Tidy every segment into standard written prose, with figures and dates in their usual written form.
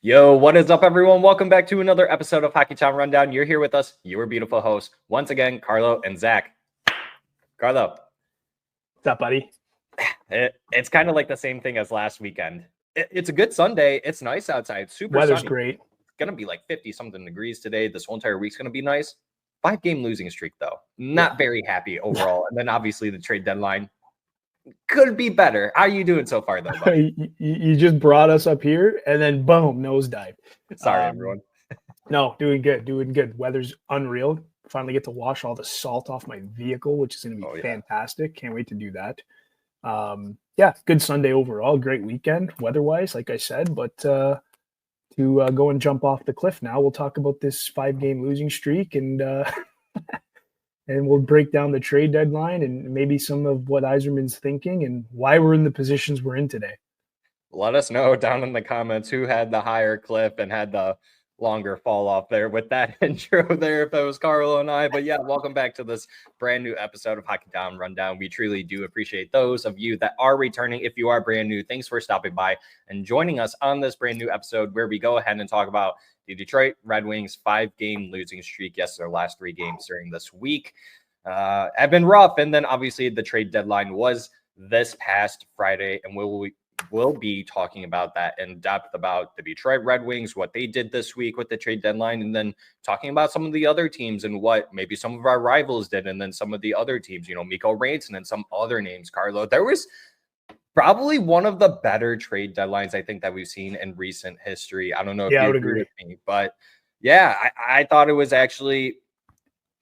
Yo, what is up, everyone? Welcome back to another episode of Hockey Town Rundown. You're here with us, your beautiful hosts, once again, Carlo and Zach. Carlo. What's up, buddy? It's kind of like the same thing as last weekend. It's a good Sunday. It's nice outside. Super Weather's sunny. great. It's going to be like 50-something degrees today. This whole entire week's going to be nice. 5-game losing streak, though. Not very happy overall. And then, obviously, the trade deadline could be better. How are you doing so far, though, buddy? You just brought us up here, and then boom, nosedive. Sorry, everyone. No, doing good. Weather's unreal. Finally get to wash all the salt off my vehicle, which is going to be fantastic. Can't wait to do that. Good Sunday overall. Great weekend weather-wise, like I said. But to go and jump off the cliff now, we'll talk about this 5-game losing streak and and we'll break down the trade deadline and maybe some of what Yzerman's thinking and why we're in the positions we're in today. Let us know down in the comments who had the higher cliff and had the longer fall off there with that intro there, if it was Carlo and I. But yeah, welcome back to this brand new episode of Hockey Town Rundown. We truly do appreciate those of you that are returning. If you are brand new, thanks for stopping by and joining us on this brand new episode where we go ahead and talk about the Detroit Red Wings 5-game losing streak. Yes, their last 3 games during this week have been rough. And then obviously the trade deadline was this past Friday, and we'll be talking about that in depth about the Detroit Red Wings, what they did this week with the trade deadline, and then talking about some of the other teams and what maybe some of our rivals did, and then some of the other teams, Mikko Rantanen and some other names, Carlo. There was probably one of the better trade deadlines I think that we've seen in recent history. I don't know if you agree with me, but yeah, I thought it was actually,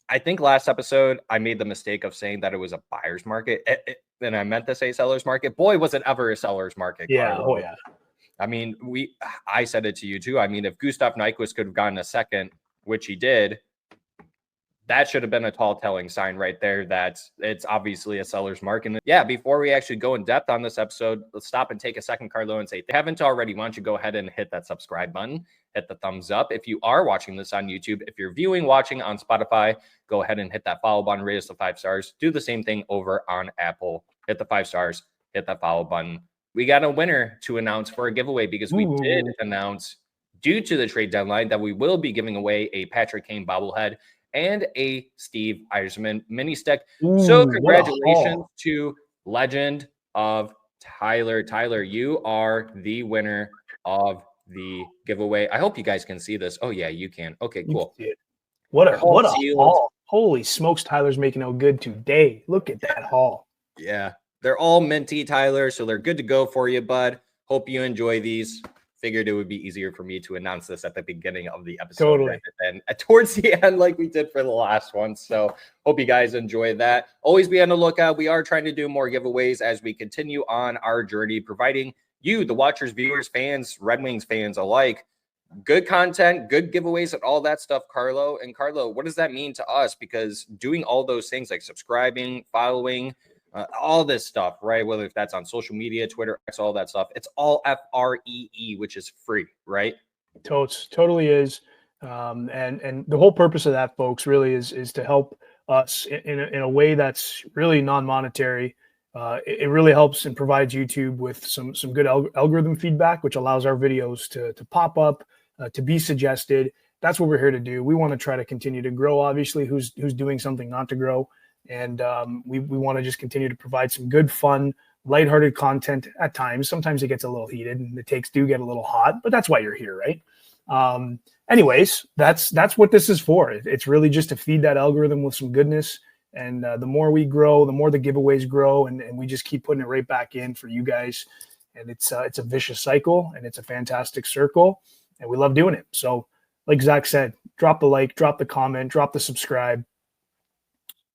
I think last episode I made the mistake of saying that it was a buyer's market. And I meant to say seller's market. Boy, was it ever a seller's market. Yeah. Carlo. Oh, yeah. I mean, I said it to you too. I mean, if Gustav Nyquist could have gotten a second, which he did, that should have been a tall telling sign right there that it's obviously a seller's market. And yeah, before we actually go in depth on this episode, let's stop and take a second, Carlo, and say, if you haven't already, why don't you go ahead and hit that subscribe button, hit the thumbs up. If you are watching this on YouTube, if you're watching on Spotify, go ahead and hit that follow button, rate us the 5 stars. Do the same thing over on Apple. Hit the 5 stars, hit that follow button. We got a winner to announce for a giveaway because we did announce, due to the trade deadline, that we will be giving away a Patrick Kane bobblehead and a Steve Yzerman mini stick. So congratulations to Legend of Tyler. Tyler, you are the winner of the giveaway. I hope you guys can see this. Oh yeah, you can. Okay, cool. What a haul. Holy smokes, Tyler's making out good today. Look at that haul. Yeah, they're all minty, Tyler, so they're good to go for you, bud. Hope you enjoy these. Figured it would be easier for me to announce this at the beginning of the episode rather than towards the end like we did for the last one. So hope you guys enjoy that. Always be on the lookout. We are trying to do more giveaways as we continue on our journey, providing you, the watchers, viewers, fans, Red Wings fans alike, good content, good giveaways, and all that stuff, Carlo. And Carlo, what does that mean to us? Because doing all those things like subscribing, following, all this stuff, right? Whether if that's on social media, Twitter, X, all that stuff, it's all FREE, which is free, right? Totally is. And the whole purpose of that, folks, really is to help us in a way that's really non-monetary. It really helps and provides YouTube with some good algorithm feedback, which allows our videos to pop up, to be suggested. That's what we're here to do. We want to try to continue to grow, obviously, who's doing something not to grow. And we want to just continue to provide some good, fun, lighthearted content at times. Sometimes it gets a little heated and the takes do get a little hot, but that's why you're here, right? Anyways, that's what this is for. It's really just to feed that algorithm with some goodness. And the more we grow, the more the giveaways grow, and we just keep putting it right back in for you guys. And it's a vicious cycle, and it's a fantastic circle, and we love doing it. So like Zach said, drop the like, drop the comment, drop the subscribe.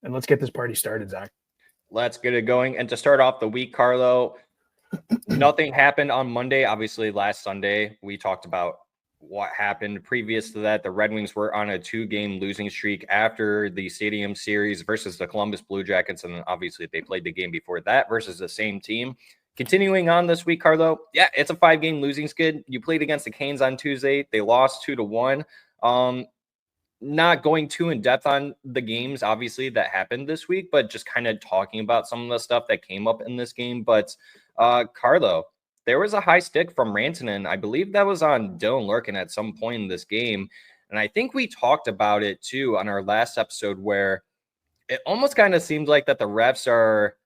And let's get this party started, Zach. Let's get it going. And to start off the week, Carlo, nothing happened on Monday. Obviously, last Sunday, we talked about what happened. Previous to that, the Red Wings were on a 2-game losing streak after the Stadium Series versus the Columbus Blue Jackets. And then obviously, they played the game before that versus the same team. Continuing on this week, Carlo, yeah, it's a 5-game losing skid. You played against the Canes on Tuesday. They lost 2-1. Not going too in depth on the games, obviously, that happened this week, but just kind of talking about some of the stuff that came up in this game. But Carlo, there was a high stick from Rantanen. I believe that was on Dylan Larkin at some point in this game. And I think we talked about it too on our last episode, where it almost kind of seems like that the refs are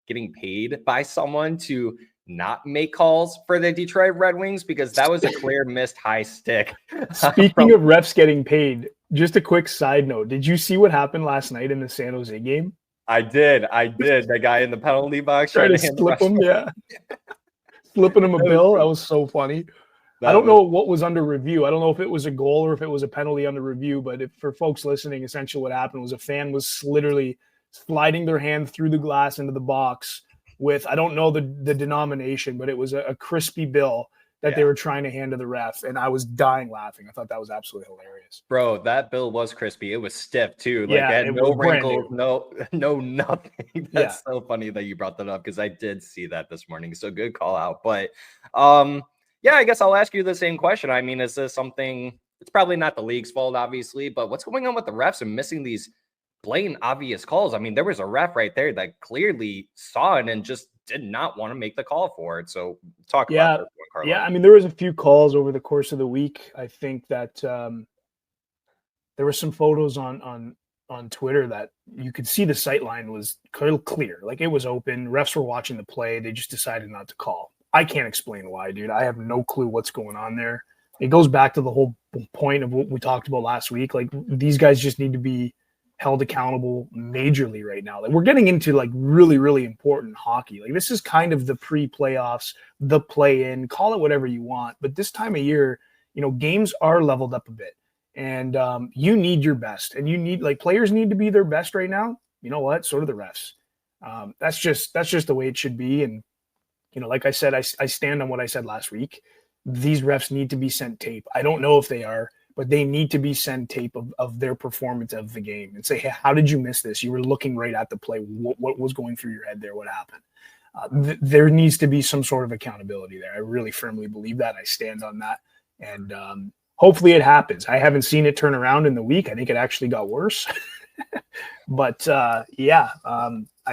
getting paid by someone to not make calls for the Detroit Red Wings, because that was a clear missed high stick. Speaking of refs getting paid, just a quick side note. Did you see what happened last night in the San Jose game? I did. The guy in the penalty box trying to slip him, slipping him a bill. That was so funny. I don't know what was under review. I don't know if it was a goal or if it was a penalty under review, but for folks listening, essentially what happened was a fan was literally sliding their hand through the glass into the box with, I don't know the denomination, but it was a crispy bill that they were trying to hand to the ref, and I was dying laughing. I thought that was absolutely hilarious. Bro, that bill was crispy. It was stiff too. Like, it had no wrinkles, no nothing. That's so funny that you brought that up, because I did see that this morning. So good call out. But I guess I'll ask you the same question. I mean, is this something? It's probably not the league's fault, obviously, but what's going on with the refs and missing these blatant obvious calls? I mean, there was a ref right there that clearly saw it and just did not want to make the call for it. So talk about this one, Carlo. Yeah, I mean, there was a few calls over the course of the week. I think that there were some photos on Twitter that you could see the sight line was clear. Like, it was open. Refs were watching the play. They just decided not to call. I can't explain why, dude. I have no clue what's going on there. It goes back to the whole point of what we talked about last week. Like, these guys just need to be held accountable majorly right now. Like, we're getting into like really, really important hockey. Like, this is kind of the pre-playoffs, the play-in, call it whatever you want. But this time of year, games are leveled up a bit, and you need your best, and you need, like, players need to be their best right now. You know what? So do the refs. That's just the way it should be. And like I said, I stand on what I said last week. These refs need to be sent tape. I don't know if they are, but they need to be sent tape of their performance of the game and say, hey, how did you miss this? You were looking right at the play. What was going through your head there? What happened? There needs to be some sort of accountability there. I really firmly believe that. I stand on that. And hopefully it happens. I haven't seen it turn around in the week. I think it actually got worse. But I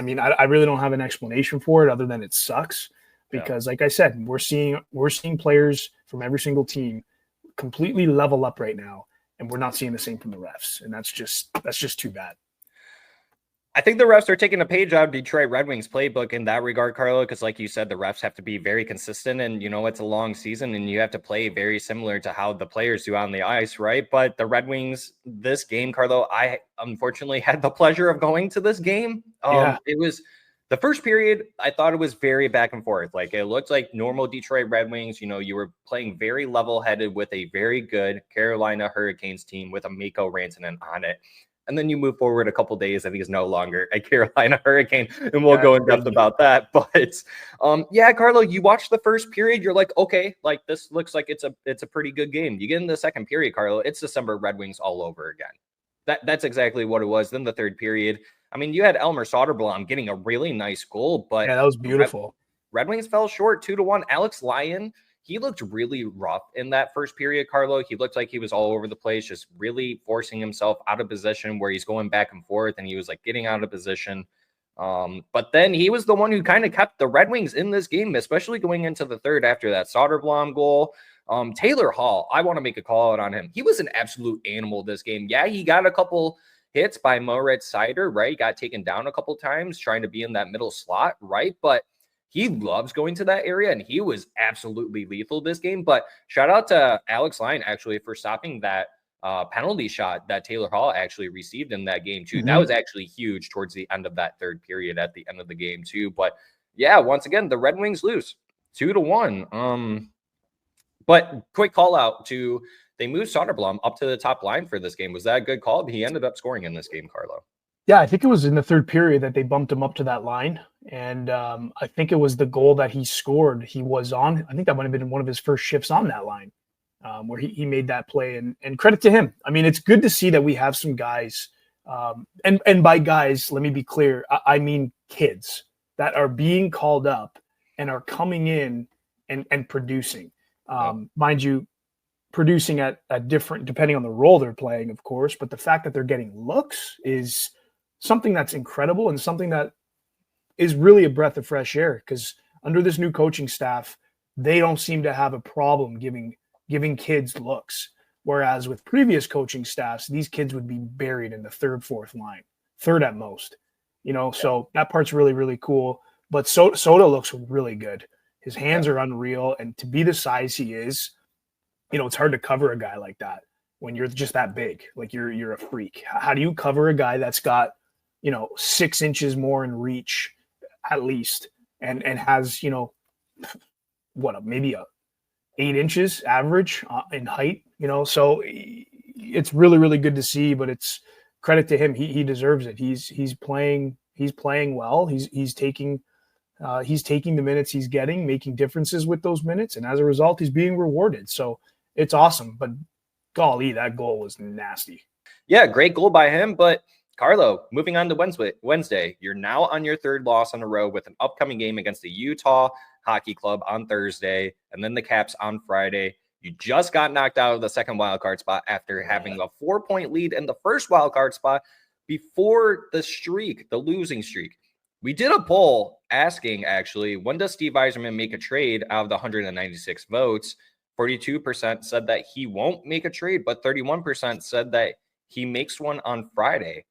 mean, I really don't have an explanation for it other than it sucks. Because like I said, we're seeing players from every single team completely level up right now, and we're not seeing the same from the refs, and that's just too bad. I think the refs are taking a page out of Detroit Red Wings playbook in that regard, Carlo, because like you said, the refs have to be very consistent, and it's a long season, and you have to play very similar to how the players do on the ice, right? But the Red Wings, this game, Carlo, I unfortunately had the pleasure of going to this game. It was the first period, I thought it was very back and forth. Like, it looked like normal Detroit Red Wings. You were playing very level-headed with a very good Carolina Hurricanes team with a Mikko Rantanen on it. And then you move forward a couple days, and he's no longer a Carolina Hurricane, and we'll go in depth about that. But Carlo, you watch the first period, you're like, okay, like, this looks like it's a pretty good game. You get in the second period, Carlo, it's December Red Wings all over again. That's exactly what it was. Then the third period, I mean, you had Elmer Soderblom getting a really nice goal, but that was beautiful. Red Wings fell short 2-1. Alex Lyon, he looked really rough in that first period, Carlo. He looked like he was all over the place, just really forcing himself out of position where he's going back and forth, and he was like getting out of position. But then he was the one who kind of kept the Red Wings in this game, especially going into the third after that Soderblom goal. Taylor Hall, I want to make a call out on him. He was an absolute animal this game. Yeah, he got a couple hits by Moritz Seider, right? Got taken down a couple times trying to be in that middle slot, right? But he loves going to that area, and he was absolutely lethal this game. But shout out to Alex Lyon, actually, for stopping that penalty shot that Taylor Hall actually received in that game, too. Mm-hmm. That was actually huge towards the end of that third period at the end of the game, too. But, yeah, once again, the Red Wings lose 2-1. But quick call out to they moved Soderblom up to the top line for this game. Was that a good call? He ended up scoring in this game, Carlo. Yeah, I think it was in the third period that they bumped him up to that line. And I think it was the goal that he scored. He was on, I think that might have been one of his first shifts on that line where he made that play. And credit to him. I mean, it's good to see that we have some guys. And by guys, let me be clear. I mean kids that are being called up and are coming in and producing. Mind you, producing at different, depending on the role they're playing, of course. But the fact that they're getting looks is something that's incredible and something that is really a breath of fresh air, because under this new coaching staff, they don't seem to have a problem giving kids looks. Whereas with previous coaching staffs, these kids would be buried in the third, fourth line, third at most. So that part's really, really cool. But Soda looks really good. His hands are unreal. And to be the size he is, it's hard to cover a guy like that when you're just that big. Like you're a freak. How do you cover a guy that's got, 6 inches more in reach at least and has, maybe 8 inches average in height, so it's really, really good to see, but it's credit to him. He deserves it. He's playing well. He's taking the minutes he's getting, making differences with those minutes. And as a result, he's being rewarded. So it's awesome, but golly, that goal was nasty. Yeah. Great goal by him. But Carlo, moving on to Wednesday, you're now on your third loss in a row with an upcoming game against the Utah Hockey Club on Thursday, and then the Caps on Friday. You just got knocked out of the second wildcard spot after having a 4-point lead in the first wildcard spot before the losing streak. We did a poll asking, actually, when does Steve Yzerman make a trade out of the 196 votes? 42% said that he won't make a trade, but 31% said that he makes one on Friday.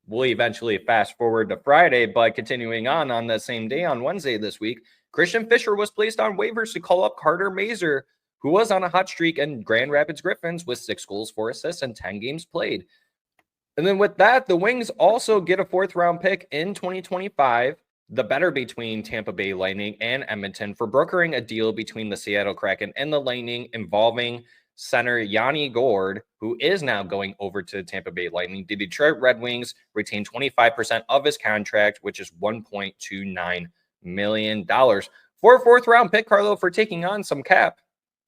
We'll eventually fast forward to Friday, but continuing on the same day on Wednesday this week, Christian Fischer was placed on waivers to call up Carter Mazur, who was on a hot streak in Grand Rapids Griffins with 6 goals, 4 assists, and 10 games played. And then with that, the Wings also get a 4th-round pick in 2025, the better between Tampa Bay Lightning and Edmonton, for brokering a deal between the Seattle Kraken and the Lightning involving center Yanni Gourde, who is now going over to Tampa Bay Lightning. The Detroit Red Wings retain 25% of his contract, which is $1.29 million. For a 4th-round pick, Carlo, for taking on some cap.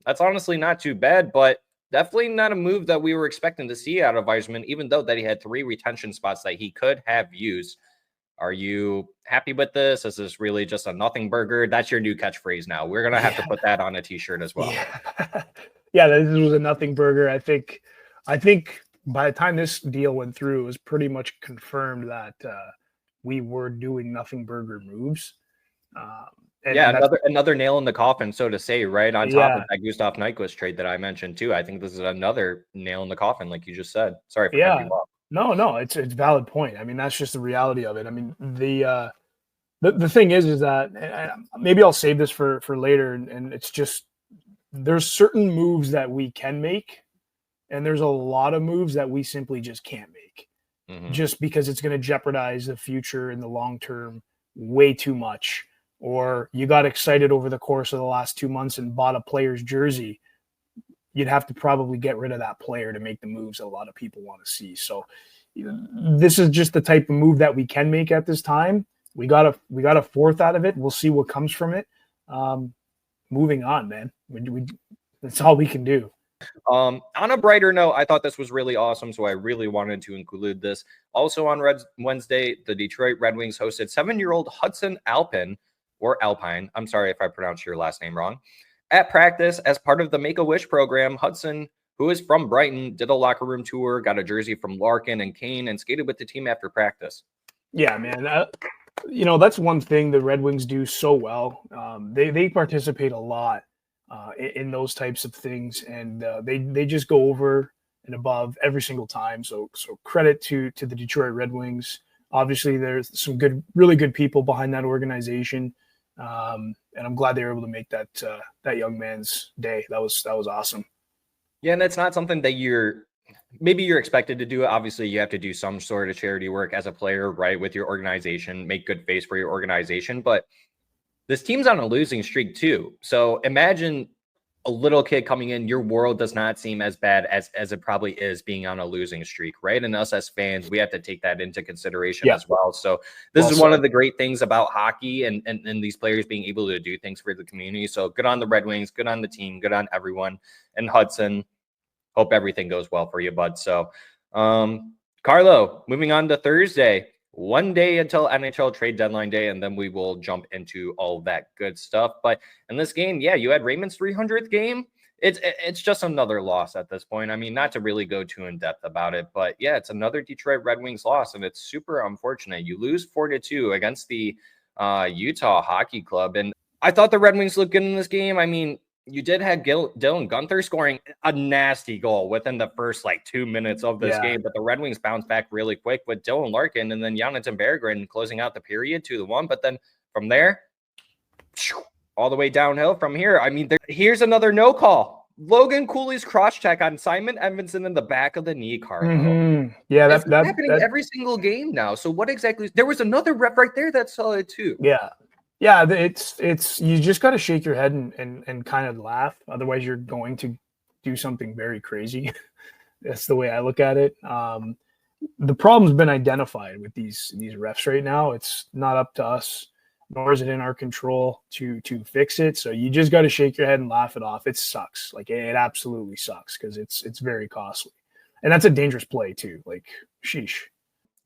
That's honestly not too bad, but definitely not a move that we were expecting to see out of Yzerman, even though that he had 3 retention spots that he could have used. Are you happy with this? Is this really just a nothing burger? That's your new catchphrase now. We're going to have to put that on a t-shirt as well. Yeah, this was a nothing burger. I think by the time this deal went through, it was pretty much confirmed that we were doing nothing burger moves. Another nail in the coffin, so to say, right? On top of that Gustav Nyquist trade that I mentioned too. I think this is another nail in the coffin, like you just said. Sorry for cutting you off. No, it's a valid point. I mean, that's just the reality of it. I mean, the thing is that maybe I'll save this for later, and it's just there's certain moves that we can make, and there's a lot of moves that we simply just can't make, just because it's going to jeopardize the future in the long term way too much. Or you got excited over the course of the last 2 months and bought a player's jersey, you'd have to probably get rid of that player to make the moves that a lot of people want to see. So this is just the type of move that we can make at this time. We got a 4th out of it. We'll see what comes from it. Moving on, man. That's all we can do. On a brighter note, I thought this was really awesome, so I really wanted to include this. Also on Wednesday, the Detroit Red Wings hosted 7-year-old Hudson Alpine. I'm sorry if I pronounced your last name wrong. At practice, as part of the Make-A-Wish program, Hudson, who is from Brighton, did a locker room tour, got a jersey from Larkin and Kane, and skated with the team after practice. Yeah, man. That's one thing the Red Wings do so well. They participate a lot in those types of things, and they just go over and above every single time. So credit to the Detroit Red Wings. Obviously, there's some really good people behind that organization. And I'm glad they were able to make that young man's day. That was awesome. Yeah, and that's not something that you're expected to do. Obviously, you have to do some sort of charity work as a player, right, with your organization, make good face for your organization. But this team's on a losing streak too. So imagine a little kid coming in, your world does not seem as bad as it probably is being on a losing streak, right? And us as fans, we have to take that into consideration as well. So this is one of the great things about hockey and these players being able to do things for the community. So good on the Red Wings, good on the team, good on everyone. And Hudson, hope everything goes well for you, bud. So Carlo, moving on to Thursday, one day until NHL Trade Deadline Day, and then we will jump into all that good stuff. But in this game, you had Raymond's 300th game. It's just another loss at this point. I mean, not to really go too in-depth about it, but it's another Detroit Red Wings loss, and it's super unfortunate. You lose 4-2 against the Utah Hockey Club, and I thought the Red Wings looked good in this game. I mean, you did have Dylan Guenther scoring a nasty goal within the first 2 minutes of this game, but the Red Wings bounced back really quick with Dylan Larkin and then Jonathan Berggren closing out the period 2-1. But then from there, all the way downhill from here. I mean, here's another no call. Logan Cooley's cross check on Simon Edvinsson in the back of the knee, Carlo. Mm-hmm. Yeah, that's happening every single game now. So what exactly? There was another rep right there that saw it too. Yeah, it's you just got to shake your head and kind of laugh. Otherwise, you're going to do something very crazy. That's the way I look at it. The problem's been identified with these refs right now. It's not up to us, nor is it in our control to fix it. So you just got to shake your head and laugh it off. It sucks. It absolutely sucks because it's very costly, and that's a dangerous play too. Sheesh.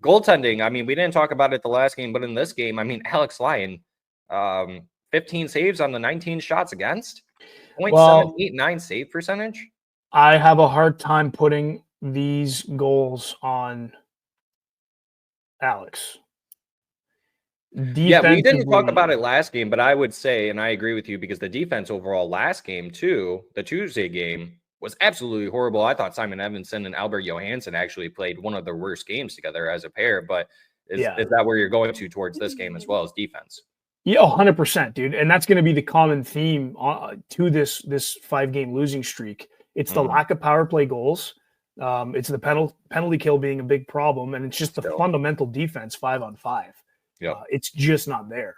Goaltending. I mean, we didn't talk about it the last game, but in this game, I mean, Alex Lyon. 15 saves on the 19 shots against, 0.789 save percentage. I have a hard time putting these goals on Alex. Yeah, we didn't talk about it last game, but I would say, and I agree with you, because the defense overall last game too, the Tuesday game, was absolutely horrible. I thought Simon Edvinsson and Albert Johansson actually played one of the worst games together as a pair, but is that where you're going towards this game as well as defense? Yeah, 100%, dude. And that's going to be the common theme to this 5-game losing streak. It's the lack of power play goals. It's the penalty kill being a big problem. And it's just the fundamental defense 5-on-5. It's just not there.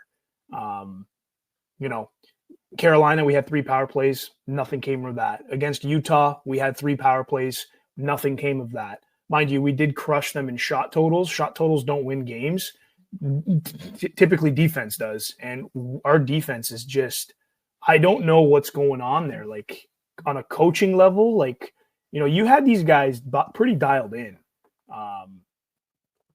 Carolina, we had 3 power plays. Nothing came of that. Against Utah, we had 3 power plays. Nothing came of that. Mind you, we did crush them in shot totals. Shot totals don't win games. Typically defense does, and our defense is just, I don't know what's going on there. On a coaching level, you had these guys pretty dialed in,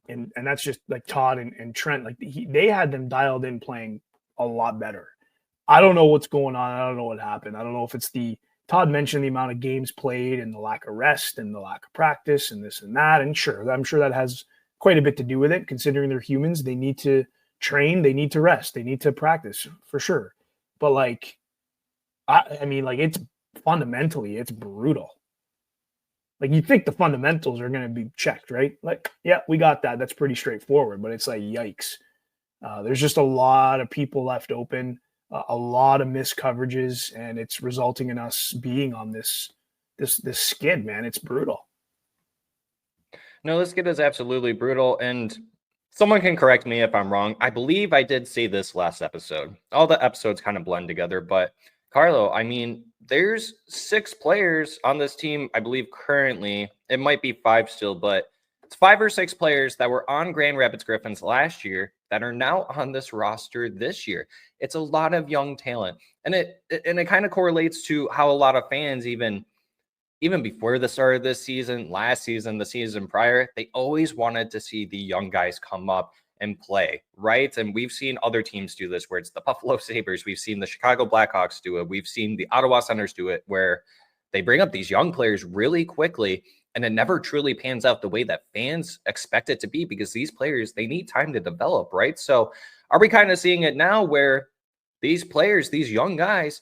and that's just Todd and Trent. They had them dialed in, playing a lot better. I don't know what's going on. I don't know what happened. I don't know if it's Todd mentioned the amount of games played and the lack of rest and the lack of practice and this and that, and I'm sure that has quite a bit to do with it, considering they're humans. They need to train, they need to rest, they need to practice for sure. But it's fundamentally, it's brutal. You think the fundamentals are going to be checked, right? Yeah, we got that. That's pretty straightforward, but it's yikes. There's just a lot of people left open, a lot of missed coverages, and it's resulting in us being on this skid, man. It's brutal. No, this skid is absolutely brutal, and someone can correct me if I'm wrong. I believe I did say this last episode. All the episodes kind of blend together, but Carlo, I mean, there's 6 players on this team, I believe currently. It might be 5 still, but it's 5 or 6 players that were on Grand Rapids Griffins last year that are now on this roster this year. It's a lot of young talent, and it kind of correlates to how a lot of fans, even before the start of this season, last season, the season prior, they always wanted to see the young guys come up and play, right? And we've seen other teams do this, where it's the Buffalo Sabres. We've seen the Chicago Blackhawks do it. We've seen the Ottawa Senators do it, where they bring up these young players really quickly, and it never truly pans out the way that fans expect it to be, because these players, they need time to develop, right? So are we kind of seeing it now where these players, these young guys,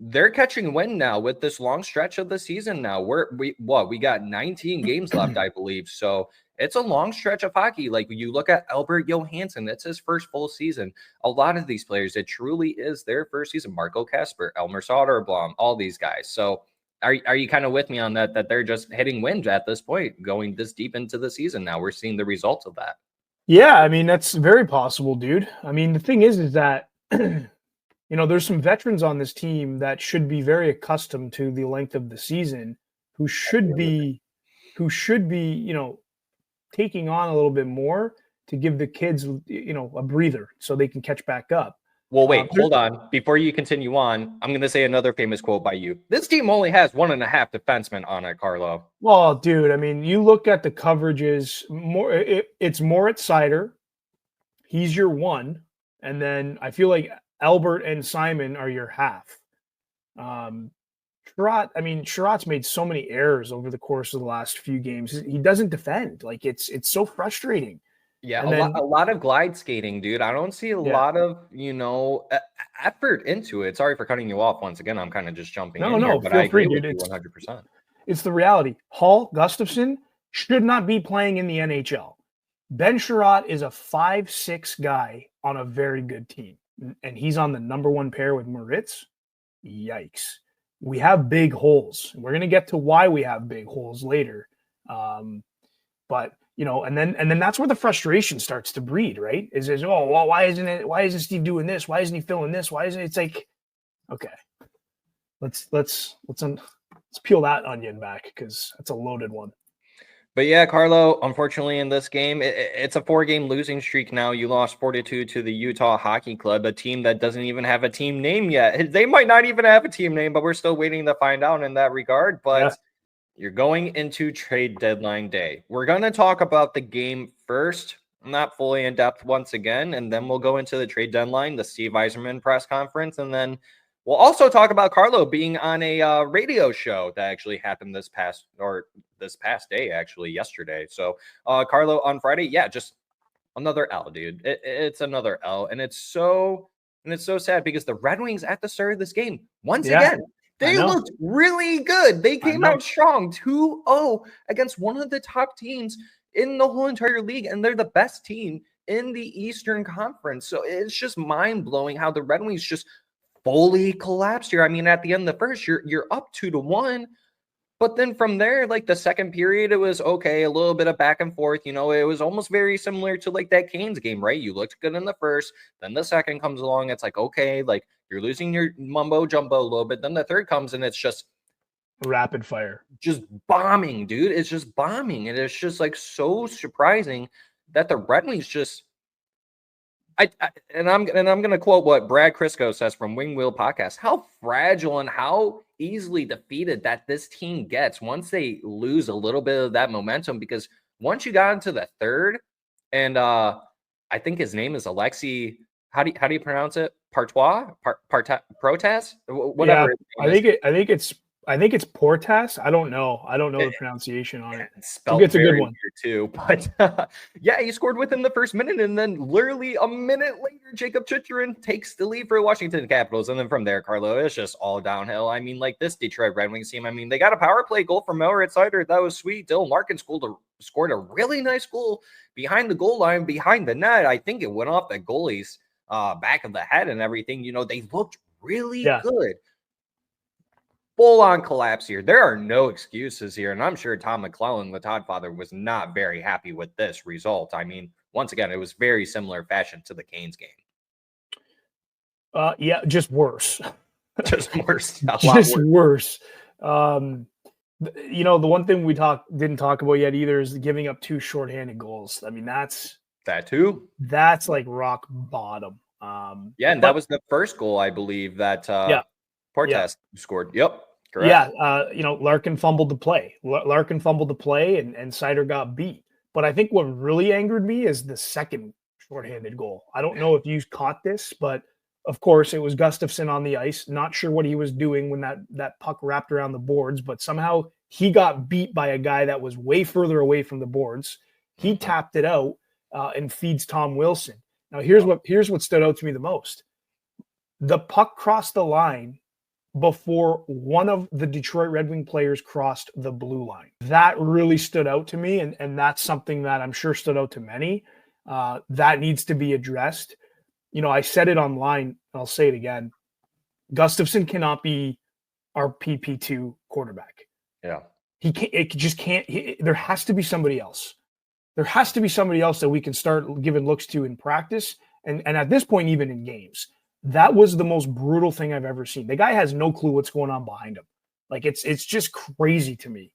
they're catching wind now with this long stretch of the season now? We got 19 games left, I believe. So it's a long stretch of hockey. You look at Albert Johansson, it's his first full season. A lot of these players, it truly is their first season. Marco Kasper, Elmer Soderblom, all these guys. So are you kind of with me on that they're just hitting wind at this point, going this deep into the season now? We're seeing the results of that. Yeah, I mean, that's very possible, dude. I mean, the thing is that there's some veterans on this team that should be very accustomed to the length of the season, who should be, taking on a little bit more to give the kids, a breather so they can catch back up. Well, wait, hold on. Before you continue on, I'm going to say another famous quote by you. This team only has 1.5 defensemen on it, Carlo. Well, dude, I mean, you look at the coverages, it's Moritz Seider. He's your 1. And then I feel like Albert and Simon are your half. Sherratt's made so many errors over the course of the last few games. He doesn't defend. It's so frustrating. Yeah, And then a lot of glide skating, dude. I don't see a lot of, effort into it. Sorry for cutting you off once again. I'm kind of just jumping in here, no, but I feel free, agree with dude. you 100%. It's the reality. Hall, Gustafson should not be playing in the NHL. Ben Sherratt is a 5'6" guy on a very good team, and he's on the number one pair with Moritz. Yikes. We have big holes. We're going to get to why we have big holes later. But and then that's where the frustration starts to breed, right? Is oh, well, why isn't Steve doing this? Why isn't he filling this? Why isn't it's like, okay, let's peel that onion back, because that's a loaded one. But yeah, Carlo, unfortunately in this game, it's a 4-game losing streak now. You lost 4-2 to the Utah Hockey Club, a team that doesn't even have a team name yet. They might not even have a team name, but we're still waiting to find out in that regard. But you're going into trade deadline day. We're going to talk about the game first, not fully in depth once again, and then we'll go into the trade deadline, the Steve Yzerman press conference, and then we'll also talk about Carlo being on a radio show that actually happened this past day, actually yesterday. So Carlo on Friday, just another L, dude. It's another L, and it's so sad because the Red Wings at the start of this game, once again, they looked really good. They came out strong, 2-0 against one of the top teams in the whole entire league, and they're the best team in the Eastern Conference. So it's just mind-blowing how the Red Wings just fully collapsed here. I mean, at the end of the first, you're up 2-1, but then from there, like the second period, it was okay, a little bit of back and forth. It was almost very similar to like that Canes game, right? You looked good in the first, then the second comes along, it's like, okay, like you're losing your mumbo jumbo a little bit. Then the third comes and it's just rapid fire, just bombing, dude. It's just bombing, and it's just like so surprising that the Red Wings just. I'm gonna quote what Brad Crisco says from Wing Wheel Podcast: how fragile and how easily defeated that this team gets once they lose a little bit of that momentum. Because once you got into the third, and I think his name is Alexi. How do you pronounce it? Protas? Whatever. Yeah, I think it's Portas. I don't know the pronunciation on it. It's a good one too. But he scored within the first minute, and then literally a minute later, Jacob Chicherin takes the lead for Washington Capitals, and then from there, Carlo, it's just all downhill. I mean, like this Detroit Red Wings team. I mean, they got a power play goal from Moritz Seider. That was sweet. Dylan Larkin scored a really nice goal behind the goal line, behind the net. I think it went off the goalie's back of the head and everything. They looked really good. Full-on collapse here. There are no excuses here, and I'm sure Tom McClellan, the Todd father, was not very happy with this result. I mean, once again, it was very similar fashion to the Canes game. Just worse. Just worse. Just worse. The one thing we didn't talk about yet either is giving up 2 shorthanded goals. I mean, that too. That's like rock bottom. And that was the first goal, I believe, that Portas scored. Yep. Correct. Larkin fumbled the play. Larkin fumbled the play, and Seider got beat. But I think what really angered me is the second shorthanded goal. I don't know if you caught this, but of course it was Gustafson on the ice. Not sure what he was doing when that puck wrapped around the boards, but somehow he got beat by a guy that was way further away from the boards. He tapped it out and feeds Tom Wilson. Now here's what stood out to me the most. The puck crossed the line before one of the Detroit Red Wing players crossed the blue line. That really stood out to me, and that's something that I'm sure stood out to many. That needs to be addressed. I said it online, and I'll say it again. Gustafson cannot be our PP2 quarterback. Yeah. There has to be somebody else. There has to be somebody else that we can start giving looks to in practice, and at this point, even in games. That was the most brutal thing I've ever seen. The guy has no clue what's going on behind him. Like it's just crazy to me.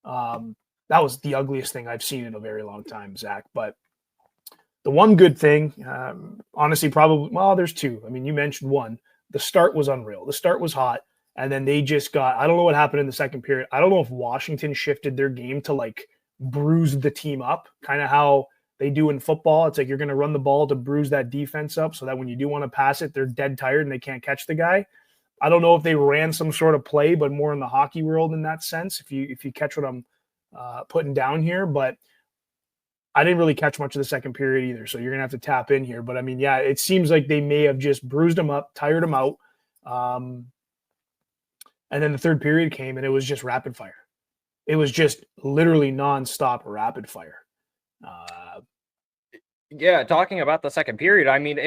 That was the ugliest thing I've seen in a very long time, Zach. But the one good thing, honestly, there's 2. I mean, you mentioned one. The start was unreal. The start was hot, and then they just I don't know what happened in the second period. I don't know if Washington shifted their game to like bruise the team up, kind of how they do in football. It's like you're going to run the ball to bruise that defense up so that when you do want to pass it, they're dead tired and they can't catch the guy. I don't know if they ran some sort of play, but more in the hockey world in that sense, if you catch what I'm putting down here. But I didn't really catch much of the second period either, so you're gonna have to tap in here. But I mean, yeah, it seems like they may have just bruised him up, tired him out, and then the third period came, and it was just rapid fire. It was just literally nonstop rapid fire. Yeah, talking about the second period, I mean,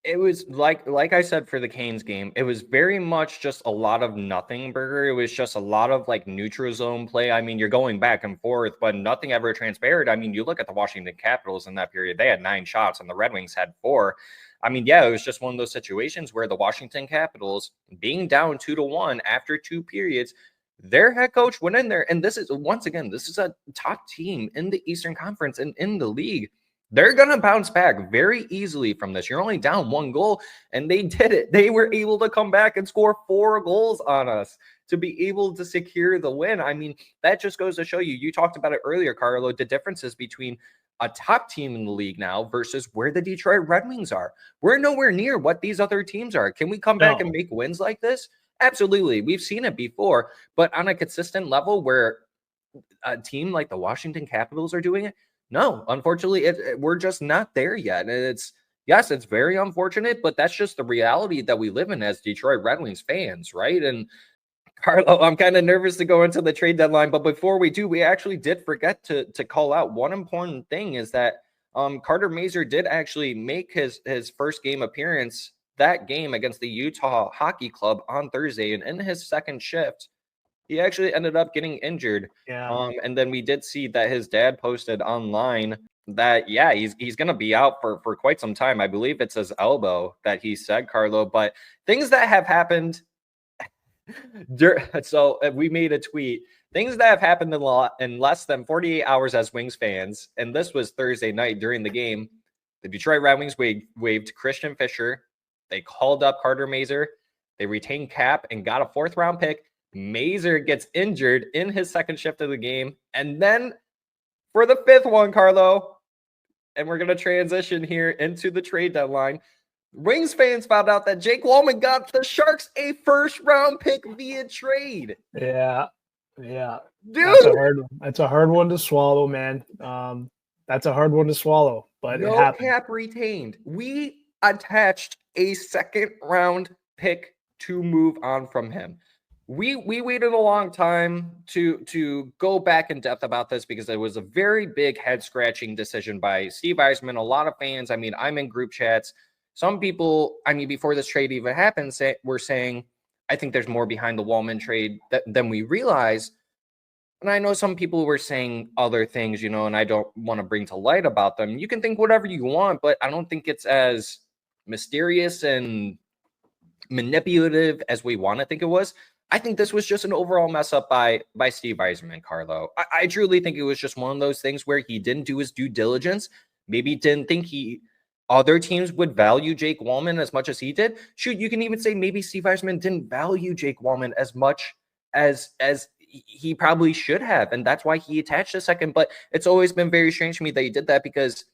it was like I said for the Canes game, it was very much just a lot of nothing burger. It was just a lot of like neutral zone play. I mean, you're going back and forth, but nothing ever transpired. I mean, you look at the Washington Capitals in that period, they had 9 shots and the Red Wings had 4. I mean, yeah, it was just one of those situations where the Washington Capitals, being down 2-1 after 2 periods, their head coach went in there, and this is, once again, this is a top team in the Eastern Conference and in the league. They're going to bounce back very easily from this. You're only down 1 goal, and they did it. They were able to come back and score 4 goals on us to be able to secure the win. I mean, that just goes to show you, you talked about it earlier, Carlo, the differences between a top team in the league now versus where the Detroit Red Wings are. We're nowhere near what these other teams are. Can we come back and make wins like this? Absolutely. We've seen it before, but on a consistent level where a team like the Washington Capitals are doing it, no, unfortunately, we're just not there yet. And it's very unfortunate, but that's just the reality that we live in as Detroit Red Wings fans, right? And Carlo, I'm kind of nervous to go into the trade deadline, but before we do, we actually did forget to call out one important thing is that Carter Mazur did actually make his first game appearance that game against the Utah Hockey Club on Thursday, and in his second shift, he actually ended up getting injured. Yeah. And then we did see that his dad posted online that, yeah, he's going to be out for quite some time. I believe it's his elbow that he said, Carlo, but things that have happened. So we made a tweet. Things that have happened in less than 48 hours as Wings fans. And this was Thursday night during the game. The Detroit Red Wings waived Christian Fischer. They called up Carter Mazur. They retained Cap and got a 4th round pick. Mazur gets injured in his second shift of the game. And then for the 5th one, Carlo, and we're going to transition here into the trade deadline, Wings fans found out that Jake Walman got the Sharks a 1st round pick via trade. Yeah. Dude. That's a hard one to swallow, man. That's a hard one to swallow, but no it happened. Cap retained. We attached a 2nd round pick to move on from him. We waited a long time to go back in depth about this because it was a very big head-scratching decision by Steve Yzerman. A lot of fans, I mean, I'm in group chats. Some people, I mean, before this trade even happened, were saying, I think there's more behind the Walman trade than we realize. And I know some people were saying other things, you know, and I don't want to bring to light about them. You can think whatever you want, but I don't think it's as mysterious and manipulative as we want to think it was. I think this was just an overall mess up by Steve Yzerman, Carlo. I truly think it was just one of those things where he didn't do his due diligence. Maybe didn't think other teams would value Jake Walman as much as he did. Shoot, you can even say maybe Steve Yzerman didn't value Jake Walman as much as he probably should have. And that's why he attached a 2nd. But it's always been very strange to me that he did that because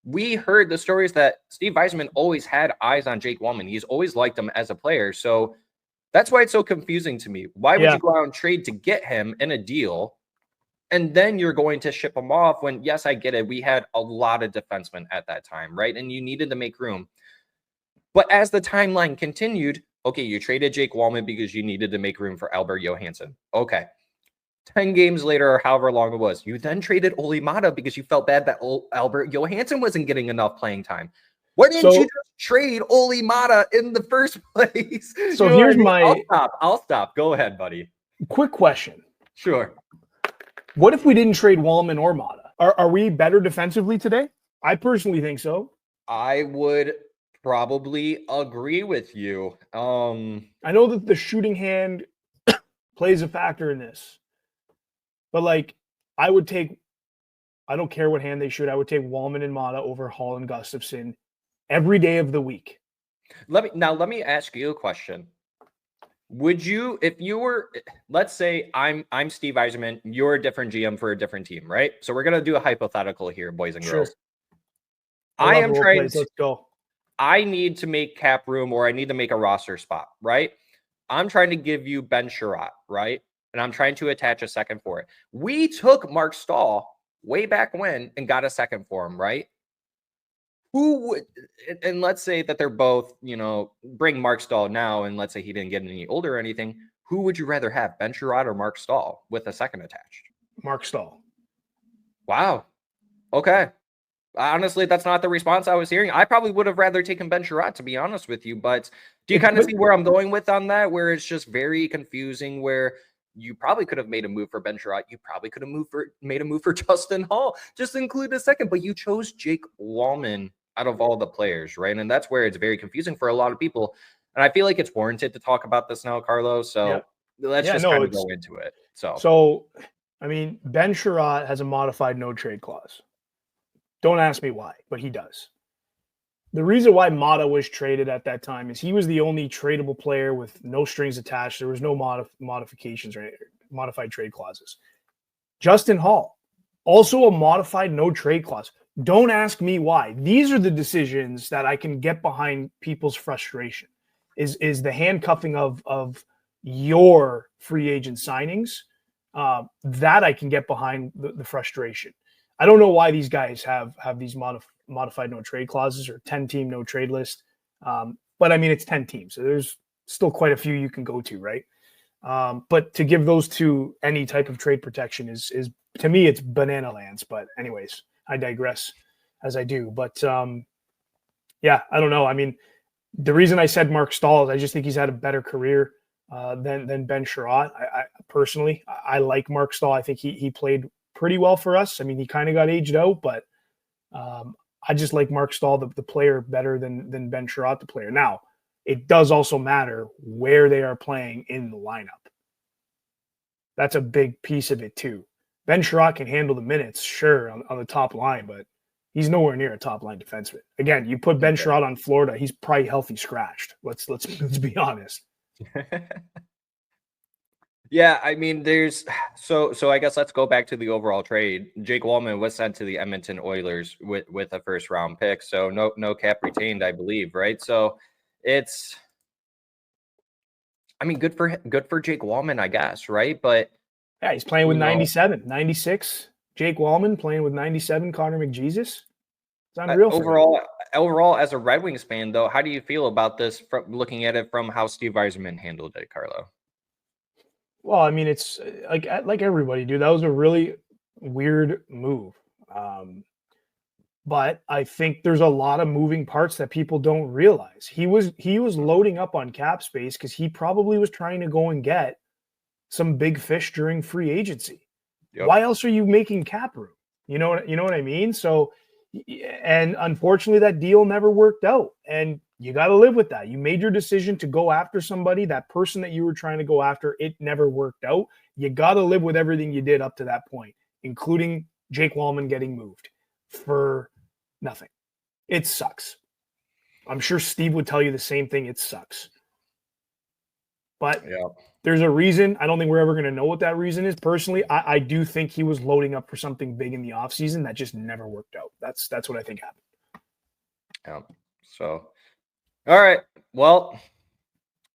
we heard the stories that Steve Yzerman always had eyes on Jake Walman. He's always liked him as a player. So that's why it's so confusing to me. Why would you go out and trade to get him in a deal, and then you're going to ship him off when, yes, I get it. We had a lot of defensemen at that time, right? And you needed to make room. But as the timeline continued, okay, you traded Jake Walman because you needed to make room for Albert Johansson. Okay. 10 games later, or however long it was, you then traded Olli Maatta because you felt bad that Albert Johansson wasn't getting enough playing time. Why didn't you just trade Olli Maatta in the first place? So here's I'll stop. Go ahead, buddy. Quick question. Sure. What if we didn't trade Walman or Maatta? Are we better defensively today? I personally think so. I would probably agree with you. I know that the shooting hand plays a factor in this, but like I don't care what hand they shoot. I would take Walman and Maatta over Hall and Gustafsson every day of the week. Let me ask you a question. Would you, if you were, let's say I'm Steve Yzerman, you're a different GM for a different team, right? So we're going to do a hypothetical here, boys and girls. I am trying Let's go. I need to make cap room, or I need to make a roster spot, right? I'm trying to give you Ben Sherratt, right? And I'm trying to attach a 2nd for it. We took Mark Stahl way back when and got a second for him, right? Who would, and let's say that they're both, bring Mark Stahl now, and let's say he didn't get any older or anything. Who would you rather have, Ben Sherratt or Mark Stahl with a second attached? Mark Stahl. Wow. Okay. Honestly, that's not the response I was hearing. I probably would have rather taken Ben Sherratt, to be honest with you. But do you kind of see where I'm going with on that, where it's just very confusing, where you probably could have made a move for Ben Sherratt. You probably could have made a move for Justin Hall. Just include a second, but you chose Jake Walman out of all the players, right? And that's where it's very confusing for a lot of people. And I feel like it's warranted to talk about this now, Carlos. So let's kind of go into it. So, I mean, Ben Sherratt has a modified no trade clause. Don't ask me why, but he does. The reason why Mata was traded at that time is he was the only tradable player with no strings attached. There was no modifications or modified trade clauses. Justin Hall, also a modified no trade clause. Don't ask me why. These are the decisions that I can get behind people's frustration. Is the handcuffing of your free agent signings that I can get behind the frustration. I don't know why these guys have these modified no trade clauses or 10-team no trade list. But I mean, it's 10 teams. So there's still quite a few you can go to, right? But to give those two any type of trade protection is to me, it's banana lands. But anyways, I digress as I do. But yeah, I don't know. I mean, the reason I said Mark Stahl is I just think he's had a better career than Ben Sherratt. I personally, I like Mark Stahl. I think he played pretty well for us. I mean, he kind of got aged out, but I just like Mark Stahl, the player, better than Ben Sherratt, the player. Now, it does also matter where they are playing in the lineup. That's a big piece of it too. Ben Sherratt can handle the minutes, sure, on the top line, but he's nowhere near a top line defenseman. Again, you put Ben Sherratt on Florida, he's probably healthy scratched. Let's be honest. Yeah, I mean, there's so I guess let's go back to the overall trade. Jake Walman was sent to the Edmonton Oilers with a first round pick, so no cap retained, I believe, right? So it's, I mean, good for Jake Walman, I guess, right? But yeah, he's playing with 97, 96. Jake Walman playing with 97. Connor McJesus. It's unreal. Overall, as a Red Wings fan, though, how do you feel about this? From looking at it from how Steve Yzerman handled it, Carlo? Well, I mean, it's like everybody, dude. That was a really weird move. But I think there's a lot of moving parts that people don't realize. He was loading up on cap space because he probably was trying to go and get some big fish during free agency. Yep. Why else are you making cap room? You know what I mean? So, and unfortunately, that deal never worked out. And you got to live with that. You made your decision to go after somebody, that person that you were trying to go after, it never worked out. You got to live with everything you did up to that point, including Jake Walman getting moved for nothing. It sucks. I'm sure Steve would tell you the same thing. It sucks. But there's a reason. I don't think we're ever going to know what that reason is. Personally, I do think he was loading up for something big in the offseason that just never worked out. That's what I think happened. Yeah. So, all right. Well,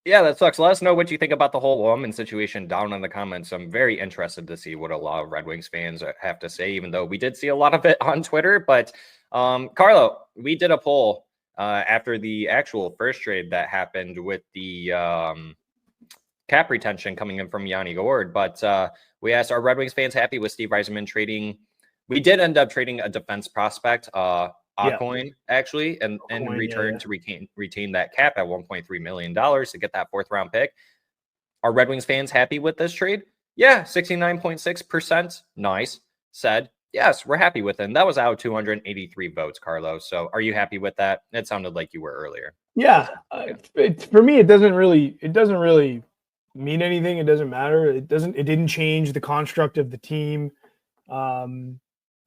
yeah, that sucks. Let us know what you think about the whole Walman situation down in the comments. I'm very interested to see what a lot of Red Wings fans have to say, even though we did see a lot of it on Twitter. But Carlo, we did a poll after the actual first trade that happened with the cap retention coming in from Yanni Gourde. But we asked, are Red Wings fans happy with Steve Yzerman trading? We did end up trading a defense prospect, Coin, actually, and in return to retain that cap at $1.3 million to get that fourth round pick. Are Red Wings fans happy with this trade? Yeah, 69.6%. Nice. Said, yes, we're happy with it. And that was out of 283 votes, Carlos. So are you happy with that? It sounded like you were earlier. Yeah. For me, it doesn't really mean anything. It doesn't matter. It didn't change the construct of the team.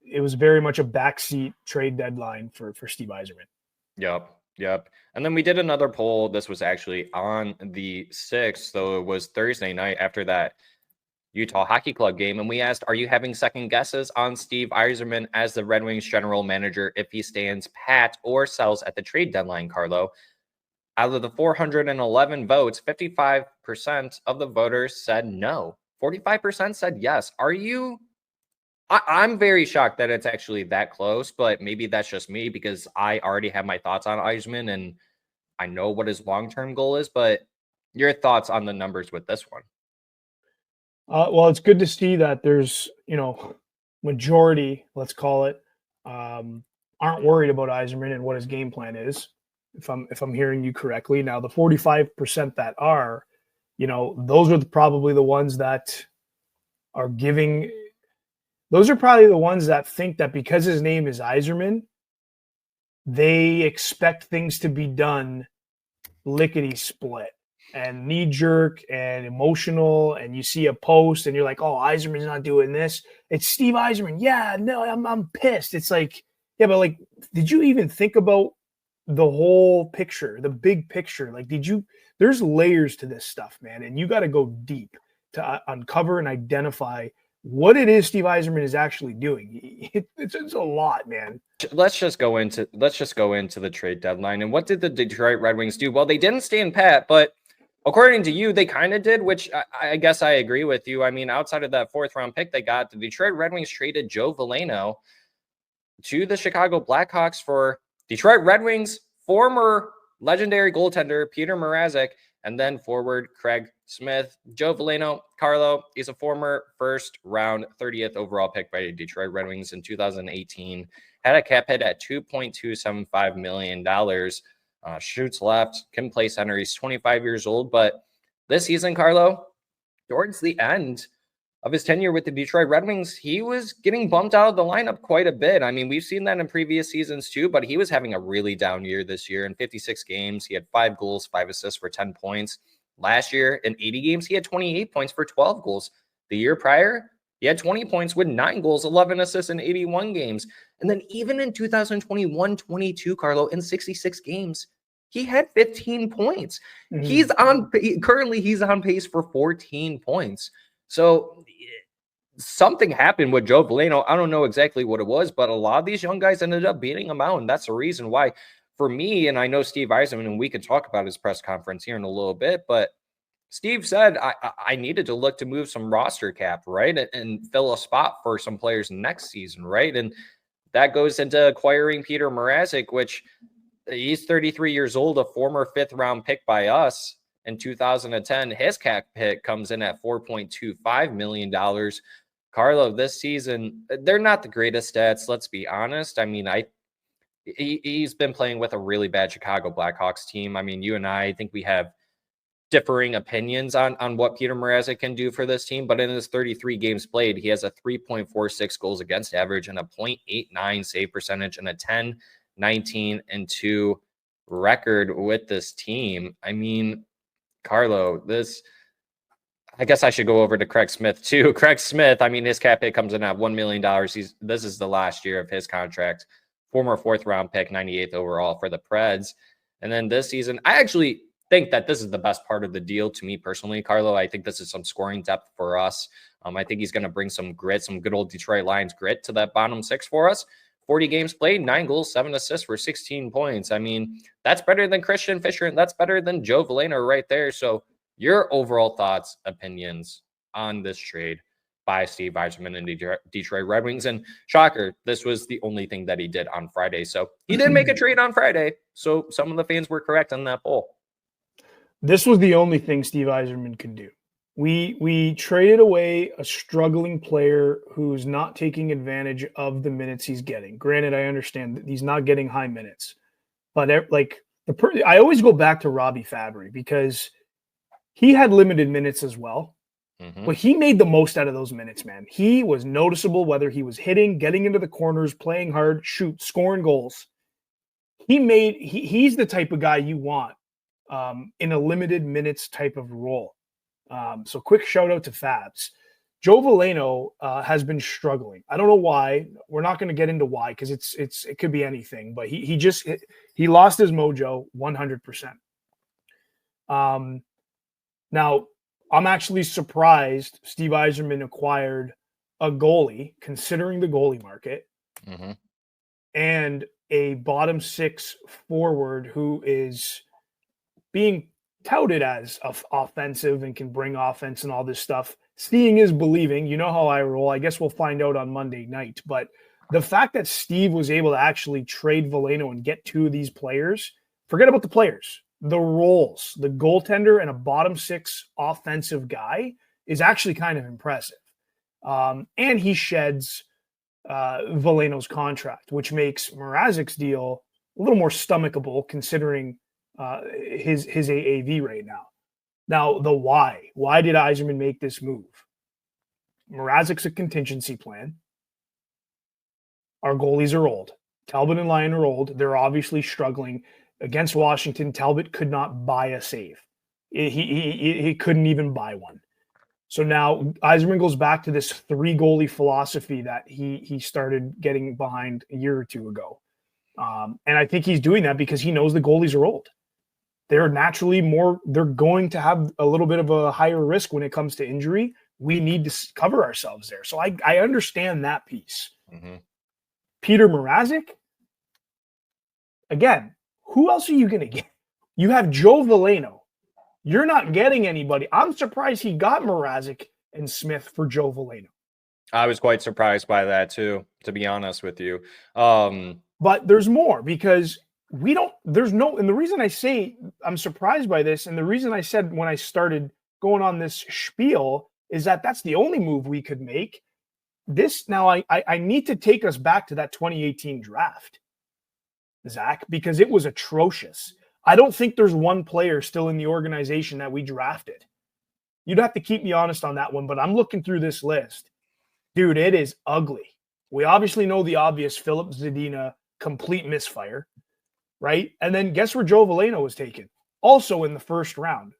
It was very much a backseat trade deadline for Steve Yzerman. Yep. And then we did another poll. This was actually on the 6th, so it was Thursday night after that Utah Hockey Club game. And we asked, are you having second guesses on Steve Yzerman as the Red Wings general manager if he stands pat or sells at the trade deadline, Carlo? Out of the 411 votes, 55% of the voters said no. 45% said yes. Are you I'm very shocked that it's actually that close, but maybe that's just me because I already have my thoughts on Yzerman and I know what his long-term goal is, but your thoughts on the numbers with this one? Well, it's good to see that there's, majority, let's call it, aren't worried about Yzerman and what his game plan is. If I'm hearing you correctly, now the 45% that are, those are probably the ones that are giving. Those are probably the ones that think that because his name is Yzerman, they expect things to be done lickety split and knee jerk and emotional. And you see a post and you're like, oh, Yzerman's not doing this. It's Steve Yzerman. Yeah, no, I'm pissed. It's like, yeah, but like, did you even think about the whole picture, the big picture? Like, there's layers to this stuff, man. And you got to go deep to uncover and identify what it is Steve Yzerman is actually doing. It's a lot, man. Let's just go into the trade deadline. And what did the Detroit Red Wings do? Well, they didn't stand pat, but according to you, they kind of did, which I guess I agree with you. I mean, outside of that 4th-round pick they got, the Detroit Red Wings traded Joe Veleno to the Chicago Blackhawks for Detroit Red Wings former legendary goaltender Petr Mrazek, and then forward Craig Smith. Joe Veleno, Carlo, he's a former 1st-round 30th overall pick by the Detroit Red Wings in 2018. Had a cap hit at $2.275 million. Shoots left, can play center. He's 25 years old, but this season, Carlo, towards the end of his tenure with the Detroit Red Wings, he was getting bumped out of the lineup quite a bit. I mean, we've seen that in previous seasons too, but he was having a really down year this year. In 56 games, he had 5 goals, 5 assists for 10 points. Last year, in 80 games, he had 28 points for 12 goals. The year prior, he had 20 points with 9 goals, 11 assists in 81 games. And then even in 2021-22, Carlo, in 66 games, he had 15 points. Mm-hmm. Currently he's on pace for 14 points. So something happened with Joe Veleno. I don't know exactly what it was, but a lot of these young guys ended up beating him out. And that's the reason why, for me, and I know Steve Yzerman, and we can talk about his press conference here in a little bit, but Steve said I needed to look to move some roster cap, right? And fill a spot for some players next season, right? And that goes into acquiring Petr Mrazek, which he's 33 years old, a former 5th-round pick by us in 2010. His cap hit comes in at $4.25 million. Carlo, this season, they're not the greatest stats, let's be honest. I mean, he's been playing with a really bad Chicago Blackhawks team. I mean, you and I think we have differing opinions on what Petr Mrazek can do for this team, but in his 33 games played, he has a 3.46 goals against average and a 0.89 save percentage and a 10-19-2 record with this team. I mean, Carlo, I guess I should go over to Craig Smith too. Craig Smith, I mean, his cap hit comes in at $1 million. This is the last year of his contract. Former 4th-round pick, 98th overall for the Preds. And then this season, I actually think that this is the best part of the deal to me personally, Carlo. I think this is some scoring depth for us. I think he's going to bring some grit, some good old Detroit Lions grit to that bottom 6 for us. 40 games played, 9 goals, 7 assists for 16 points. I mean, that's better than Christian Fischer, and that's better than Joe Veleno right there. So your overall thoughts, opinions on this trade by Steve Yzerman and Detroit Red Wings. And shocker, this was the only thing that he did on Friday. So he did make a trade on Friday. So some of the fans were correct on that poll. This was the only thing Steve Yzerman could do. We traded away a struggling player who's not taking advantage of the minutes he's getting. Granted, I understand that he's not getting high minutes, but I always go back to Robbie Fabry because he had limited minutes as well, but he made the most out of those minutes, man. He was noticeable, whether he was hitting, getting into the corners, playing hard, scoring goals. He's the type of guy you want in a limited minutes type of role. So quick shout out to Fabs. Joe Veleno has been struggling. I don't know why. We're not going to get into why because it could be anything. But he lost his mojo 100%. Now I'm actually surprised Steve Yzerman acquired a goalie, considering the goalie market, and a bottom 6 forward who is being touted as offensive and can bring offense and all this stuff seeing is believing. You know how I roll. I guess we'll find out on Monday night. But the fact that Steve was able to actually trade Veleno and get 2 of these players, forget about the players, the roles, the goaltender and a bottom 6 offensive guy is actually kind of impressive. And he sheds Veleno's contract, which makes Mrazek's deal a little more stomachable considering his AAV right now. Now, the why. Why did Yzerman make this move? Mrazek's a contingency plan. Our goalies are old. Talbot and Lyon are old. They're obviously struggling. Against Washington, Talbot could not buy a save. He couldn't even buy one. So now Yzerman goes back to this 3 goalie philosophy that he started getting behind a year or 2 ago. And I think he's doing that because he knows the goalies are old. They're naturally they're going to have a little bit of a higher risk when it comes to injury. We need to cover ourselves there. So I understand that piece. Mm-hmm. Petr Mrazek, again, who else are you going to get? You have Joe Veleno. You're not getting anybody. I'm surprised he got Mrazek and Smith for Joe Veleno. I was quite surprised by that too, to be honest with you. But there's more because and the reason I say I'm surprised by this, and the reason I said when I started going on this spiel is that that's the only move we could make. I need to take us back to that 2018 draft, Zach, because it was atrocious. I don't think there's one player still in the organization that we drafted. You'd have to keep me honest on that one, but I'm looking through this list. Dude, it is ugly. We obviously know the obvious, Philip Zadina, complete misfire, right? And then guess where Joe Veleno was taken? Also in the first round,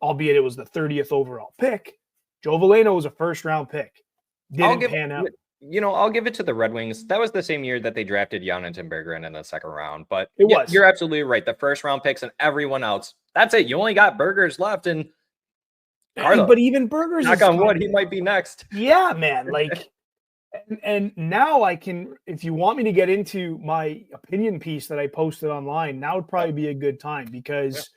albeit it was the 30th overall pick. Joe Veleno was a first-round pick. Didn't pan out. I'll give it to the Red Wings. That was the same year that they drafted Jan and Timbergren in the second round. But you're absolutely right. The first round picks and everyone else. That's it. You only got Burgers left, and Carlo. But even Burgers, knock on wood, he might be next. Yeah, man. Like, and now I can. If you want me to get into my opinion piece that I posted online, now would probably be a good time because.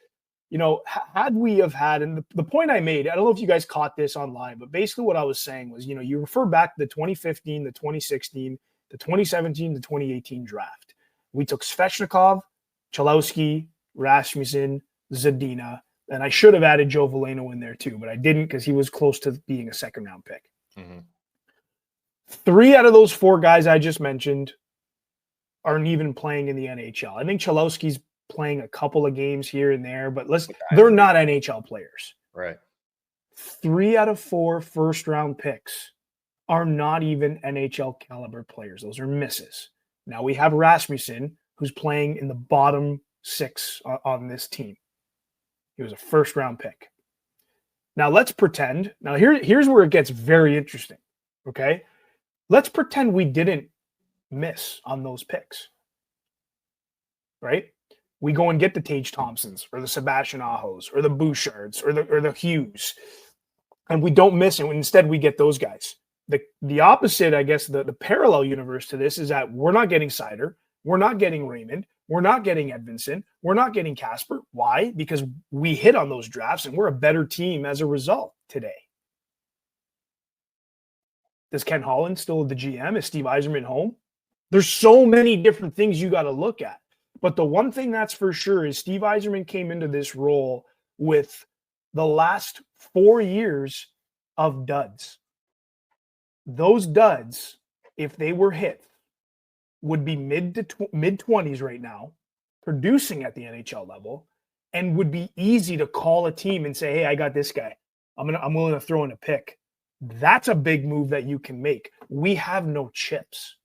Had we have had, and the point I made, I don't know if you guys caught this online, but basically what I was saying was, you refer back to the 2015, the 2016, the 2017, the 2018 draft. We took Svechnikov, Chalowski, Rasmussen, Zadina, and I should have added Joe Veleno in there too, but I didn't because he was close to being a second-round pick. Mm-hmm. 3 out of those 4 guys I just mentioned aren't even playing in the NHL. I think Chalowski's playing a couple of games here and there, but they're not NHL players. Right. 3 out of 4 first-round picks are not even NHL caliber players. Those are misses. Now we have Rasmussen, who's playing in the bottom 6 on this team. He was a first-round pick. Now let's pretend. Now here's where it gets very interesting. Okay, let's pretend we didn't miss on those picks. Right. We go and get the Tage Thompsons or the Sebastian Ahos or the Bouchards or the Hughes, and we don't miss it. Instead, we get those guys. The opposite, I guess, the parallel universe to this is that we're not getting Seider, we're not getting Raymond, we're not getting Edvinsson, we're not getting Casper. Why? Because we hit on those drafts and we're a better team as a result today. Does Ken Holland still the GM? Is Steve Yzerman home? There's so many different things you got to look at. But the one thing that's for sure is Steve Yzerman came into this role with the last 4 years of duds. Those duds, if they were hit, would be mid-20s right now, producing at the NHL level, and would be easy to call a team and say, hey, I got this guy. I'm willing to throw in a pick. That's a big move that you can make. We have no chips.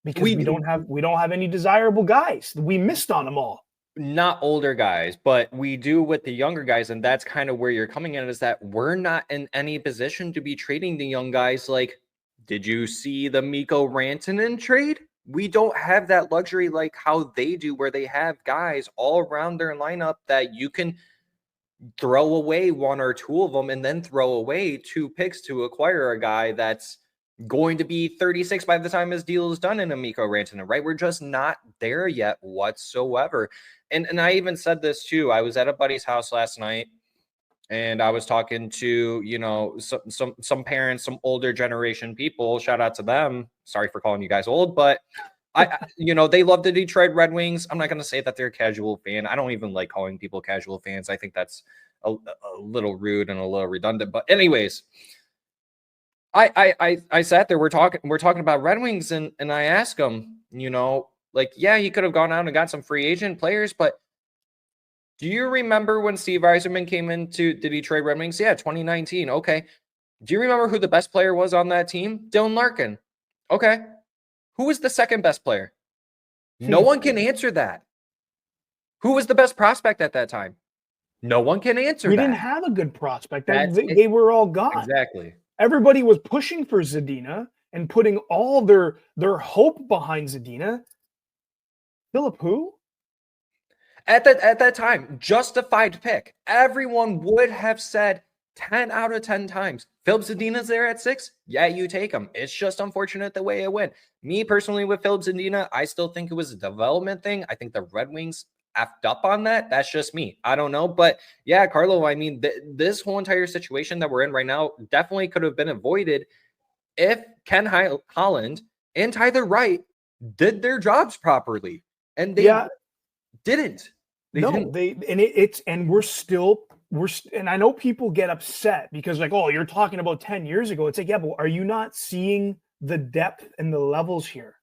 Because we don't have any desirable guys. We missed on them all. Not older guys, but we do with the younger guys, and that's kind of where you're coming in, is that we're not in any position to be trading the young guys. Like, did you see the Mikko Rantanen trade? We don't have that luxury like how they do, where they have guys all around their lineup that you can throw away 1 or 2 of them and then throw away 2 picks to acquire a guy that's going to be 36 by the time his deal is done in a Mikko Rantanen, right? We're just not there yet whatsoever. And I even said this too. I was at a buddy's house last night and I was talking to, you know, some parents, some older generation people. Shout out to them. Sorry for calling you guys old, but you know, they love the Detroit Red Wings. I'm not going to say that they're a casual fan. I don't even like calling people casual fans. I think that's a little rude and a little redundant. But anyways, I sat there. We're talking about Red Wings, and I asked him, you know, like, yeah, he could have gone out and got some free agent players, but do you remember when Steve Yzerman came into the Detroit Red Wings? Yeah, 2019. Okay. Do you remember who the best player was on that team? Dylan Larkin. Okay. Who was the second best player? No one can answer that. Who was the best prospect at that time? No one can answer We that. didn't have a good prospect. They were all gone. Exactly. Everybody was pushing for Zadina and putting all their hope behind Zadina. Philip who? At that time, justified pick. Everyone would have said 10 out of 10 times. Philip Zadina's there at 6. Yeah, you take him. It's just unfortunate the way it went. Me personally with Philip Zadina, I still think it was a development thing. I think the Red Wings effed up on that. That's just me. I don't know. But yeah, Carlo, I mean, this whole entire situation that we're in right now definitely could have been avoided if Ken Holland and Tyler Wright did their jobs properly. And they didn't. And and I know people get upset because like, oh, you're talking about 10 years ago. It's like, yeah, but are you not seeing the depth and the levels here?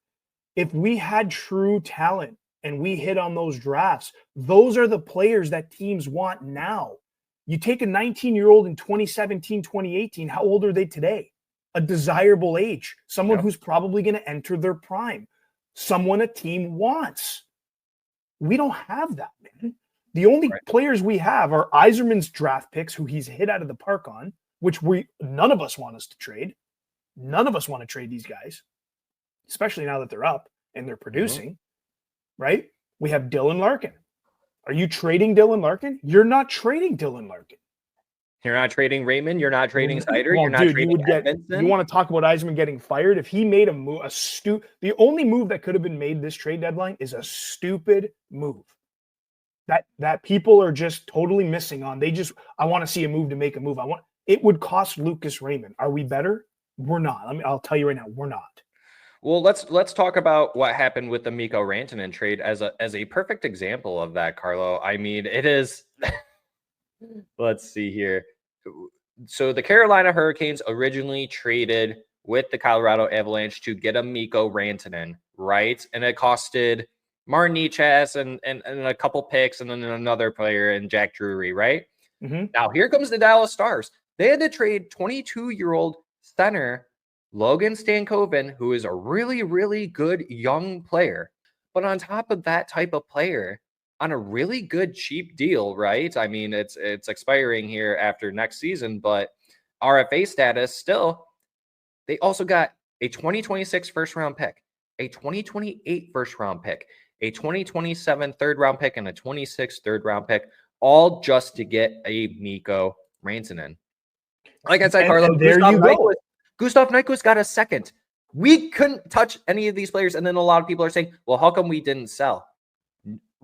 If we had true talent and we hit on those drafts, those are the players that teams want now. You take a 19-year-old in 2017, 2018, how old are they today? A desirable age, someone who's probably going to enter their prime, someone a team wants. We don't have that, man. The only players we have are Yzerman's draft picks, who he's hit out of the park on, which none of us want us to trade. None of us want to trade these guys, especially now that they're up and they're producing, right? We have Dylan Larkin. Are you trading Dylan Larkin? You're not trading Dylan Larkin. You're not trading Raymond. You're not trading Seider. You're not trading Edmondson. You want to talk about Yzerman getting fired? If he made a move, the only move that could have been made this trade deadline is a stupid move that people are just totally missing on. I want to see a move to make a move. It would cost Lucas Raymond. Are we better? We're not. I'll tell you right now, we're not. Well, let's talk about what happened with the Mikko Rantanen trade as a perfect example of that, Carlo. I mean, it is. Let's see here. So the Carolina Hurricanes originally traded with the Colorado Avalanche to get a Mikko Rantanen, right? And it costed Martin Necas and a couple picks and then another player in Jack Drury, right? Mm-hmm. Now here comes the Dallas Stars. They had to trade 22-year-old center Logan Stankoven, who is a really, really good young player. But on top of that type of player, on a really good cheap deal, right? I mean, it's expiring here after next season, but RFA status still. They also got a 2026 first round pick, a 2028 first round pick, a 2027 third round pick, and a 26 third round pick, all just to get a Mikko Rantanen. Like I said, Carlo, Gustav Nyquist got a second. We couldn't touch any of these players, and then a lot of people are saying, "Well, how come we didn't sell?"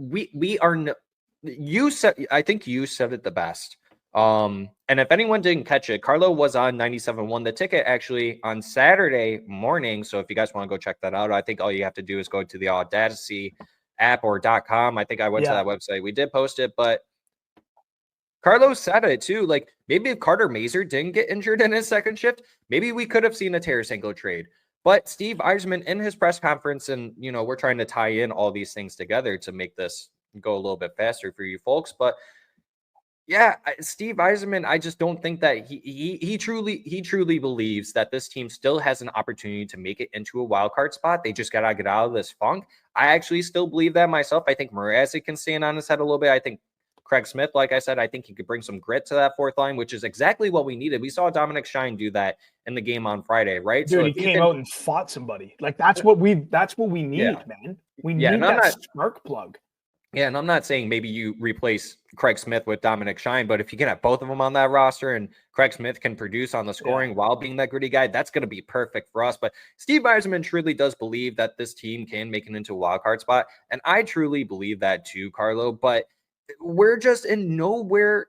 We are no, you said, I think you said it the best. And if anyone didn't catch it, Carlo was on 97.1 the ticket actually on Saturday morning. So if you guys want to go check that out, I think all you have to do is go to the Audacity app or .com. I think I went to that website. We did post it, but Carlo said it too. Like maybe if Carter Mazur didn't get injured in his second shift, maybe we could have seen a Tarasenko trade. But Steve Yzerman in his press conference, and, you know, we're trying to tie in all these things together to make this go a little bit faster for you folks. But yeah, Steve Yzerman, I just don't think that he truly believes that this team still has an opportunity to make it into a wild card spot. They just got to get out of this funk. I actually still believe that myself. I think Mrazek can stand on his head a little bit. I think Craig Smith, like I said, I think he could bring some grit to that fourth line, which is exactly what we needed. We saw Dominic Shine do that in the game on Friday, right? Dude, so he came out and fought somebody. Like that's what we need, man. We need that spark plug. Yeah, and I'm not saying maybe you replace Craig Smith with Dominic Shine, but if you can have both of them on that roster and Craig Smith can produce on the scoring while being that gritty guy, that's going to be perfect for us. But Steve Yzerman truly does believe that this team can make it into a wild card spot, and I truly believe that too, Carlo. But we're just in nowhere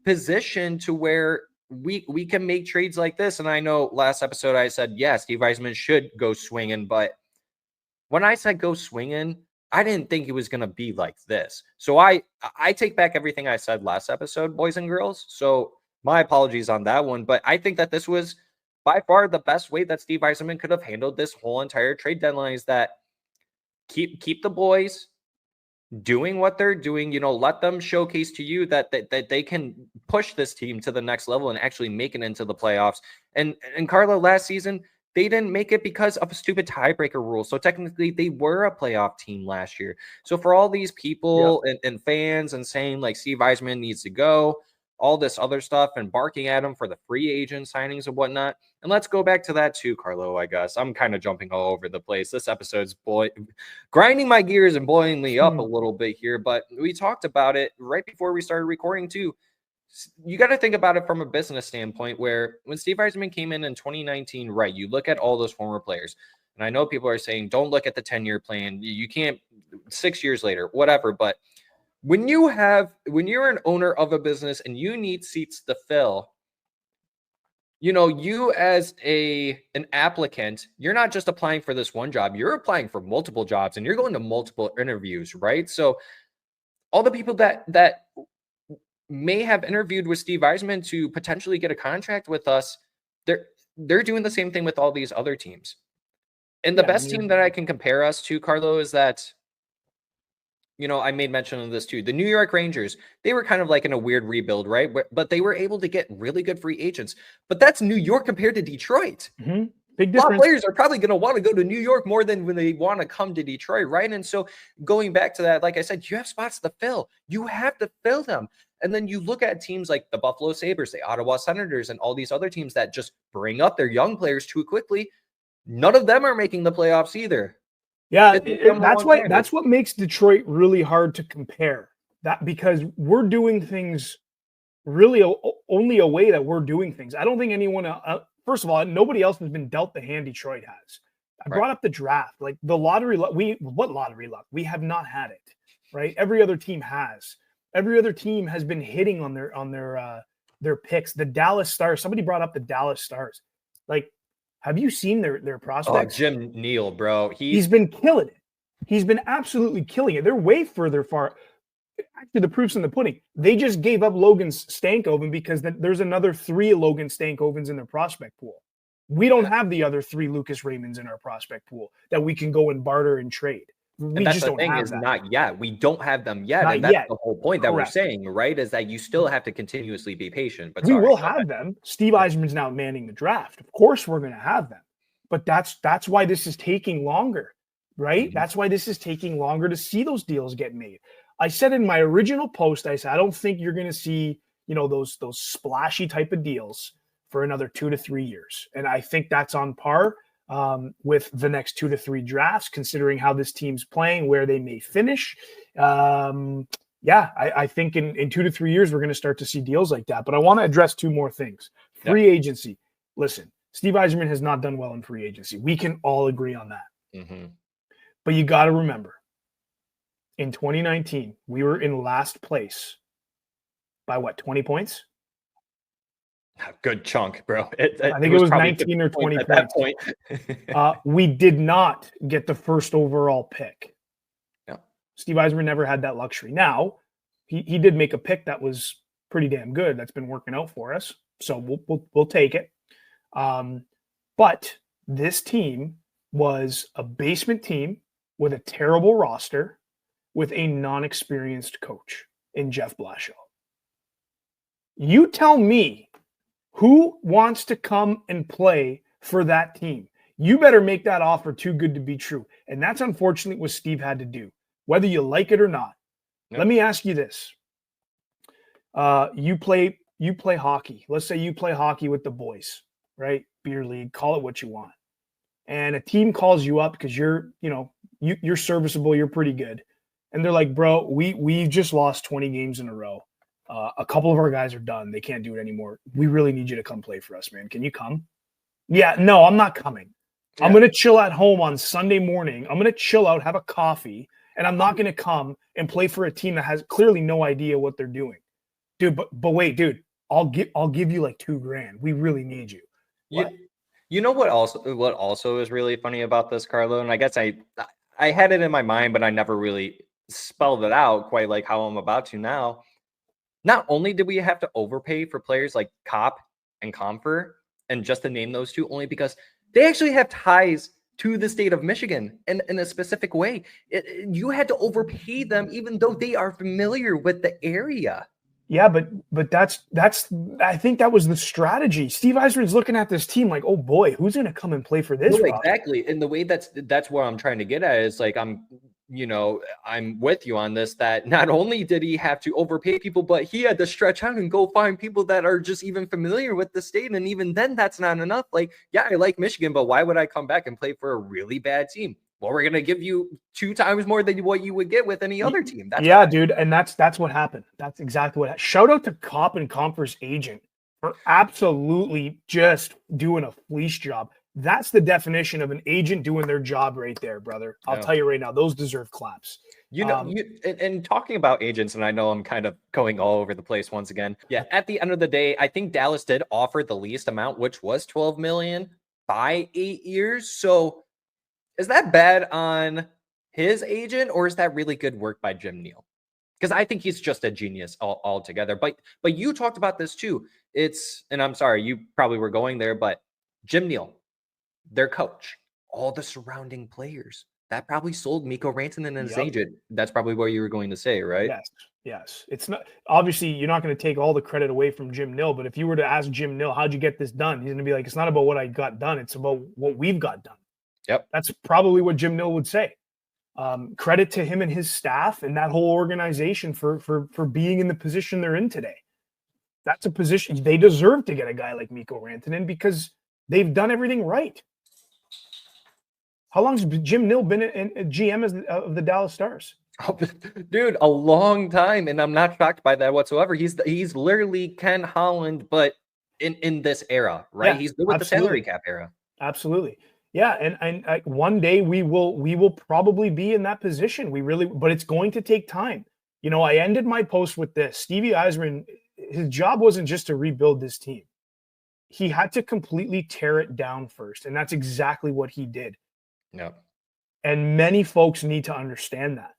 position to where we can make trades like this. And I know last episode I said, yeah, Steve Yzerman should go swinging, but when I said go swinging, I didn't think it was going to be like this. So I take back everything I said last episode, boys and girls. So my apologies on that one, but I think that this was by far the best way that Steve Yzerman could have handled this whole entire trade deadline, is that keep the boys doing what they're doing, let them showcase to you that they can push this team to the next level and actually make it into the playoffs. And Carlo, last season, they didn't make it because of a stupid tiebreaker rule. So technically they were a playoff team last year. So for all these people and fans and saying like Steve Yzerman needs to go, all this other stuff, and barking at him for the free agent signings and whatnot. And let's go back to that too, Carlo, I guess. I'm kind of jumping all over the place. This episode's grinding my gears and boiling me up a little bit here, but we talked about it right before we started recording too. You got to think about it from a business standpoint, where when Steve Yzerman came in 2019, right, you look at all those former players, and I know people are saying, don't look at the 10-year plan. You can't 6 years later, whatever, but when you're an owner of a business and you need seats to fill, you as an applicant, you're not just applying for this one job, you're applying for multiple jobs and you're going to multiple interviews, right? So all the people that may have interviewed with Steve Yzerman to potentially get a contract with us, they're doing the same thing with all these other teams. And the best team that I can compare us to, Carlo, is that, I made mention of this too. The New York Rangers, they were kind of like in a weird rebuild, right? But they were able to get really good free agents. But that's New York compared to Detroit. Mm-hmm. Big difference. A lot of players are probably going to want to go to New York more than when they want to come to Detroit, right? And so going back to that, like I said, you have spots to fill. You have to fill them. And then you look at teams like the Buffalo Sabres, the Ottawa Senators, and all these other teams that just bring up their young players too quickly. None of them are making the playoffs either. Yeah, that's what makes Detroit really hard to compare. That because we're doing things really only a way that we're doing things. I don't think anyone first of all, nobody else has been dealt the hand Detroit has. I brought up the draft, like the lottery luck. What lottery luck? We have not had it, right? Every other team has. Every other team has been hitting on their picks. The Dallas Stars. Somebody brought up the Dallas Stars. Like, have you seen their prospects? Oh, Jim Neal, bro. He's been killing it. He's been absolutely killing it. They're way further far. Actually, the proof's in the pudding. They just gave up Logan Stankoven because there's another 3 Logan Stankovens in their prospect pool. We don't have the other 3 Lucas Raymonds in our prospect pool that we can go and barter and trade. We just don't have that. Not yet. We don't have them yet. Not and that's yet. the whole point that we're saying, right? Is that you still have to continuously be patient. But we will have them. Steve Yzerman's now manning the draft. Of course, we're going to have them. But that's why this is taking longer, right? Mm-hmm. That's why this is taking longer to see those deals get made. I said in my original post, I said, I don't think you're going to see, those splashy type of deals for another 2 to 3 years. And I think that's on par with the next 2 to 3 drafts, considering how this team's playing, where they may finish. I think in 2 to 3 years, we're going to start to see deals like that. But I want to address 2 more things. Free agency. Listen, Steve Yzerman has not done well in free agency. We can all agree on that. Mm-hmm. But you got to remember, in 2019, we were in last place by 20 points? A good chunk, bro. I think it was 19 or 20 points. At that point. We did not get the first overall pick. No. Steve Yzerman never had that luxury. Now, he did make a pick that was pretty damn good. That's been working out for us. So we'll take it. But this team was a basement team with a terrible roster with a non-experienced coach in Jeff Blashill. You tell me who wants to come and play for that team. You better make that offer too good to be true. And that's unfortunately what Steve had to do, whether you like it or not. Yep. Let me ask you this. You play hockey. Let's say you play hockey with the boys, right? Beer league, call it what you want. And a team calls you up because you're serviceable, you're pretty good. And they're like, bro, we just lost 20 games in a row. A couple of our guys are done. They can't do it anymore. We really need you to come play for us, man. Can you come? Yeah, no, I'm not coming. Yeah. I'm going to chill at home on Sunday morning. I'm going to chill out, have a coffee, and I'm not going to come and play for a team that has clearly no idea what they're doing. dude. But wait, dude, I'll give you like $2,000. We really need you. What? You know what also is really funny about this, Carlo, and I guess I had it in my mind, but I never really spelled it out quite like how I'm about to now. Not only did we have to overpay for players like Kopp and Comfer, and just to name those two, only because they actually have ties to the state of Michigan in a specific way. You had to overpay them, even though they are familiar with the area. Yeah, but that's I think that was the strategy. Steve Yzerman's looking at this team like, oh boy, who's going to come and play for this? No, exactly. And the way that's what I'm trying to get at is like I'm with you on this, that not only did he have to overpay people, but he had to stretch out and go find people that are just even familiar with the state. And even then, that's not enough. Like, yeah, I like Michigan, but why would I come back and play for a really bad team? Well, we're going to give you 2 times more than what you would get with any other team. Dude. And that's what happened. That's exactly what happened. Shout out to Kopp and Comfer's agent for absolutely just doing a fleece job. That's the definition of an agent doing their job right there, brother. I'll tell you right now, those deserve claps. And talking about agents, and I know I'm kind of going all over the place once again. Yeah, at the end of the day, I think Dallas did offer the least amount, which was $12 million by 8 years. So is that bad on his agent, or is that really good work by Jim Neal? Because I think he's just a genius altogether. But you talked about this too. And I'm sorry, you probably were going there, but Jim Neal, their coach, all the surrounding players, that probably sold Mikko Rantanen and his agent. That's probably what you were going to say, right? Yes. It's not, obviously you're not going to take all the credit away from Jim Neal, but if you were to ask Jim Neal, how'd you get this done? He's going to be like, it's not about what I got done. It's about what we've got done. Yep. That's probably what Jim Neal would say. Credit to him and his staff and that whole organization for being in the position they're in today. That's a position they deserve to get a guy like Mikko Rantanen because they've done everything right. How long has Jim Neal been a GM of the Dallas Stars? Oh, dude, a long time, and I'm not shocked by that whatsoever. He's literally Ken Holland, but in this era, right? Yeah, he's with the salary cap era. Absolutely. Yeah, and one day we will probably be in that position. But it's going to take time. I ended my post with this. Stevie Yzerman, his job wasn't just to rebuild this team. He had to completely tear it down first, and that's exactly what he did. No. And many folks need to understand that.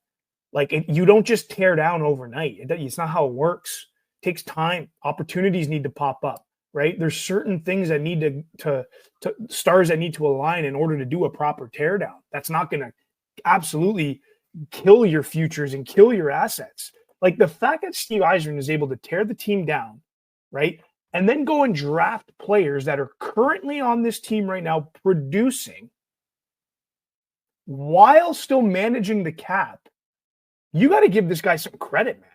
You don't just tear down overnight. It's not how it works. It takes time. Opportunities need to pop up. Right? There's certain things that need to stars that need to align in order to do a proper teardown. That's not going to absolutely kill your futures and kill your assets. Like the fact that Steve Yzerman is able to tear the team down, right? And then go and draft players that are currently on this team right now producing while still managing the cap. You got to give this guy some credit, man.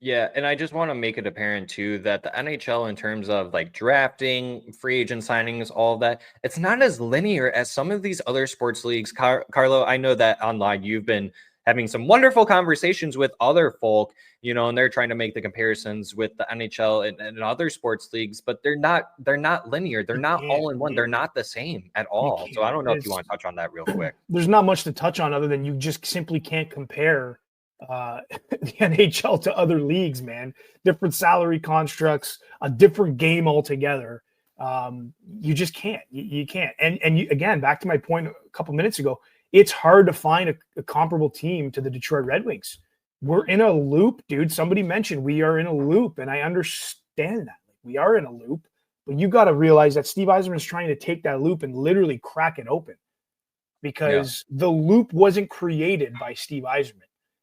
Yeah, and I just want to make it apparent too that the NHL, in terms of like drafting, free agent signings, all of that, it's not as linear as some of these other sports leagues. Carlo, I know that online you've been having some wonderful conversations with other folk, and they're trying to make the comparisons with the NHL and other sports leagues, but they're not linear. They're not all in one. They're not the same at all. So I don't know if you want to touch on that real quick. There's not much to touch on other than you just simply can't compare the NHL to other leagues, man. Different salary constructs, a different game altogether. You just can't. You can't. And you, again, back to my point a couple minutes ago, it's hard to find a comparable team to the Detroit Red Wings. We're in a loop, dude. Somebody mentioned we are in a loop, and I understand that. We are in a loop, but you got to realize that Steve Yzerman is trying to take that loop and literally crack it open because the loop wasn't created by Steve Yzerman.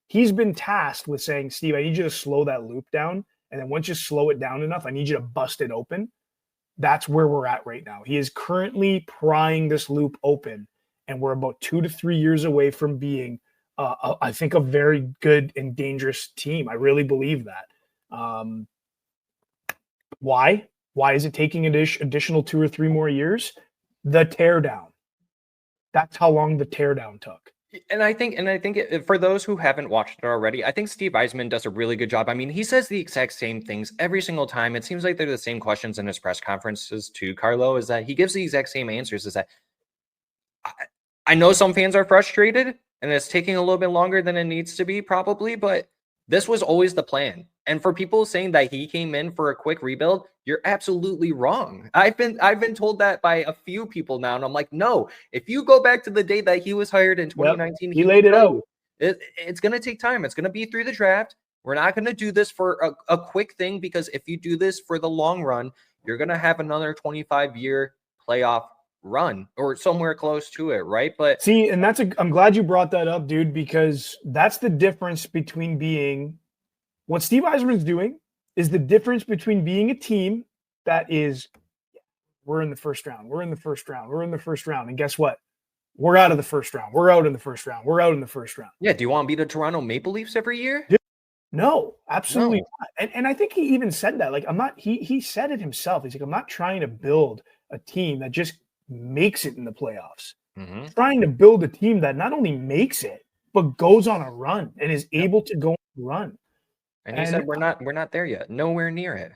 He's been tasked with saying, Steve, I need you to slow that loop down. And then once you slow it down enough, I need you to bust it open. That's where we're at right now. He is currently prying this loop open. And we're about 2 to 3 years away from being, I think, a very good and dangerous team. I really believe that. Why? Why is it taking additional 2 or 3 more years? The teardown. That's how long the teardown took. And I think for those who haven't watched it already, I think Steve Yzerman does a really good job. I mean, he says the exact same things every single time. It seems like they're the same questions in his press conferences too, Carlo, is that he gives the exact same answers. Is that I know some fans are frustrated and it's taking a little bit longer than it needs to be probably, but This was always the plan. And for people saying that he came in for a quick rebuild, you're absolutely wrong. I've been told that by a few people now, and I'm like, no. If you go back to the day that he was hired in 2019, he laid it out. It's going to take time. It's going to be through the draft. We're not going to do this for a quick thing, because if you do this for the long run, you're going to have another 25-year playoff run or somewhere close to it, right? But see, and I'm glad you brought that up, dude, because that's the difference between being what Steve Yzerman's doing is the difference between being a team that is, we're in the first round, we're in the first round, we're in the first round, and guess what? We're out of the first round. We're out in the first round. We're out in the first round. Yeah, do you want to be the Toronto Maple Leafs every year? No, absolutely not. And I think he even said that. Like, I'm not, he said it himself. He's like, I'm not trying to build a team that just makes it in the playoffs. I'm trying to build a team that not only makes it, but goes on a run and is able to go on a run. And he said, we're not there yet. Nowhere near it.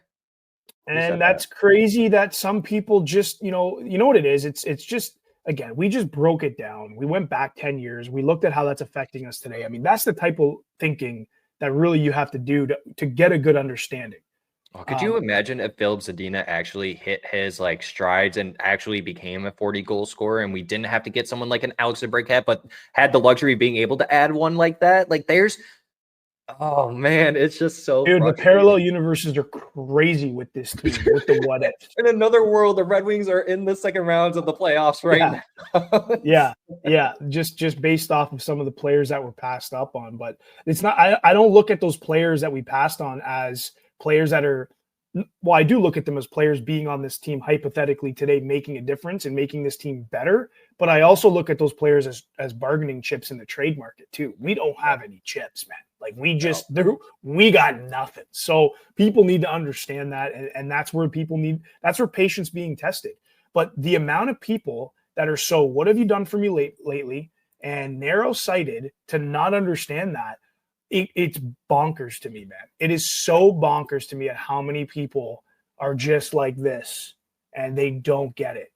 And that's crazy that some people just, you know what it is? It's just, again, we just broke it down. We went back 10 years. We looked at how that's affecting us today. I mean, that's the type of thinking that really you have to do to get a good understanding. Oh, could you imagine if Filip Zadina actually hit his like strides and actually became a 40-goal scorer, and we didn't have to get someone like an Alex DeBrincat, but had the luxury of being able to add one like that? Like, oh man, it's just so. Dude, the parallel universes are crazy with this team, with the what if. In another world, the Red Wings are in the second rounds of the playoffs right now. Yeah. Just based off of some of the players that were passed up on. But it's not, I don't look at those players that we passed on as players that are, well, I do look at them as players being on this team hypothetically today, making a difference and making this team better. But I also look at those players as bargaining chips in the trade market too. We don't have any chips, man. Like we got nothing. So people need to understand that. And that's where that's where patience being tested. But the amount of people that are so, what have you done for me lately? And narrow-sighted to not understand that, it's bonkers to me, man. It is so bonkers to me at how many people are just like this and they don't get it.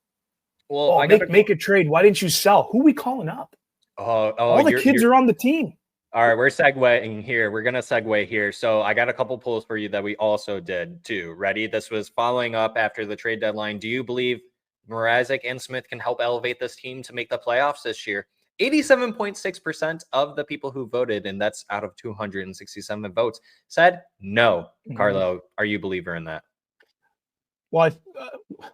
Well, make a trade. Why didn't you sell? Who are we calling up? All the kids are on the team. All right, we're segueing here. We're going to segue here. So I got a couple polls for you that we also did too. Ready? This was following up after the trade deadline. Do you believe Mrazek and Smith can help elevate this team to make the playoffs this year? 87.6% of the people who voted, and that's out of 267 votes, said no. Carlo, are you a believer in that? Well,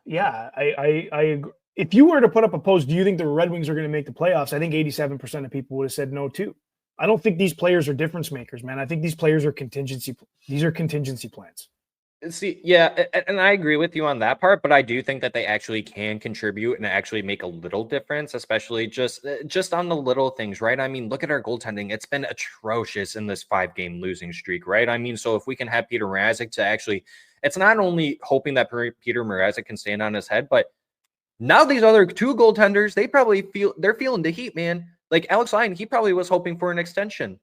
I agree. If you were to put up a post, do you think the Red Wings are going to make the playoffs? I think 87% of people would have said no too. I don't think these players are difference makers, man. I think these players are contingency. These are contingency plans. See, yeah, and I agree with you on that part, but I do think that they actually can contribute and actually make a little difference, especially just on the little things, right? I mean, look at our goaltending. It's been atrocious in this 5-game losing streak, right? I mean, so if we can have Petr Mrazek to actually, it's not only hoping that Petr Mrazek can stand on his head, but now these other two goaltenders, they're feeling the heat, man. Like Alex Lyon, he probably was hoping for an extension.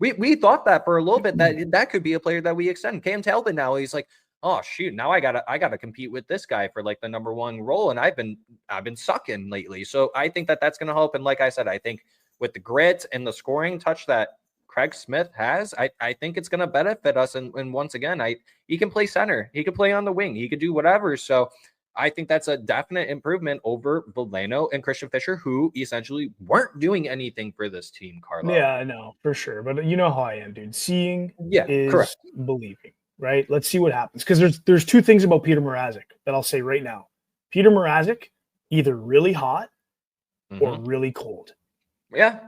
We thought that for a little bit that could be a player that we extend. Cam Talbot now, he's like, oh shoot, now I gotta compete with this guy for like the number one role, and I've been sucking lately. So I think that that's gonna help. And like I said, I think with the grit and the scoring touch that Craig Smith has, I think it's gonna benefit us. And once again, he can play center, he can play on the wing, he could do whatever. So I think that's a definite improvement over Veleno and Christian Fischer, who essentially weren't doing anything for this team, Carlo. Yeah, I know, for sure. But you know how I am, dude. Seeing is correct. Believing, right? Let's see what happens. Because there's two things about Petr Mrazek that I'll say right now. Petr Mrazek, either really hot or really cold. Yeah.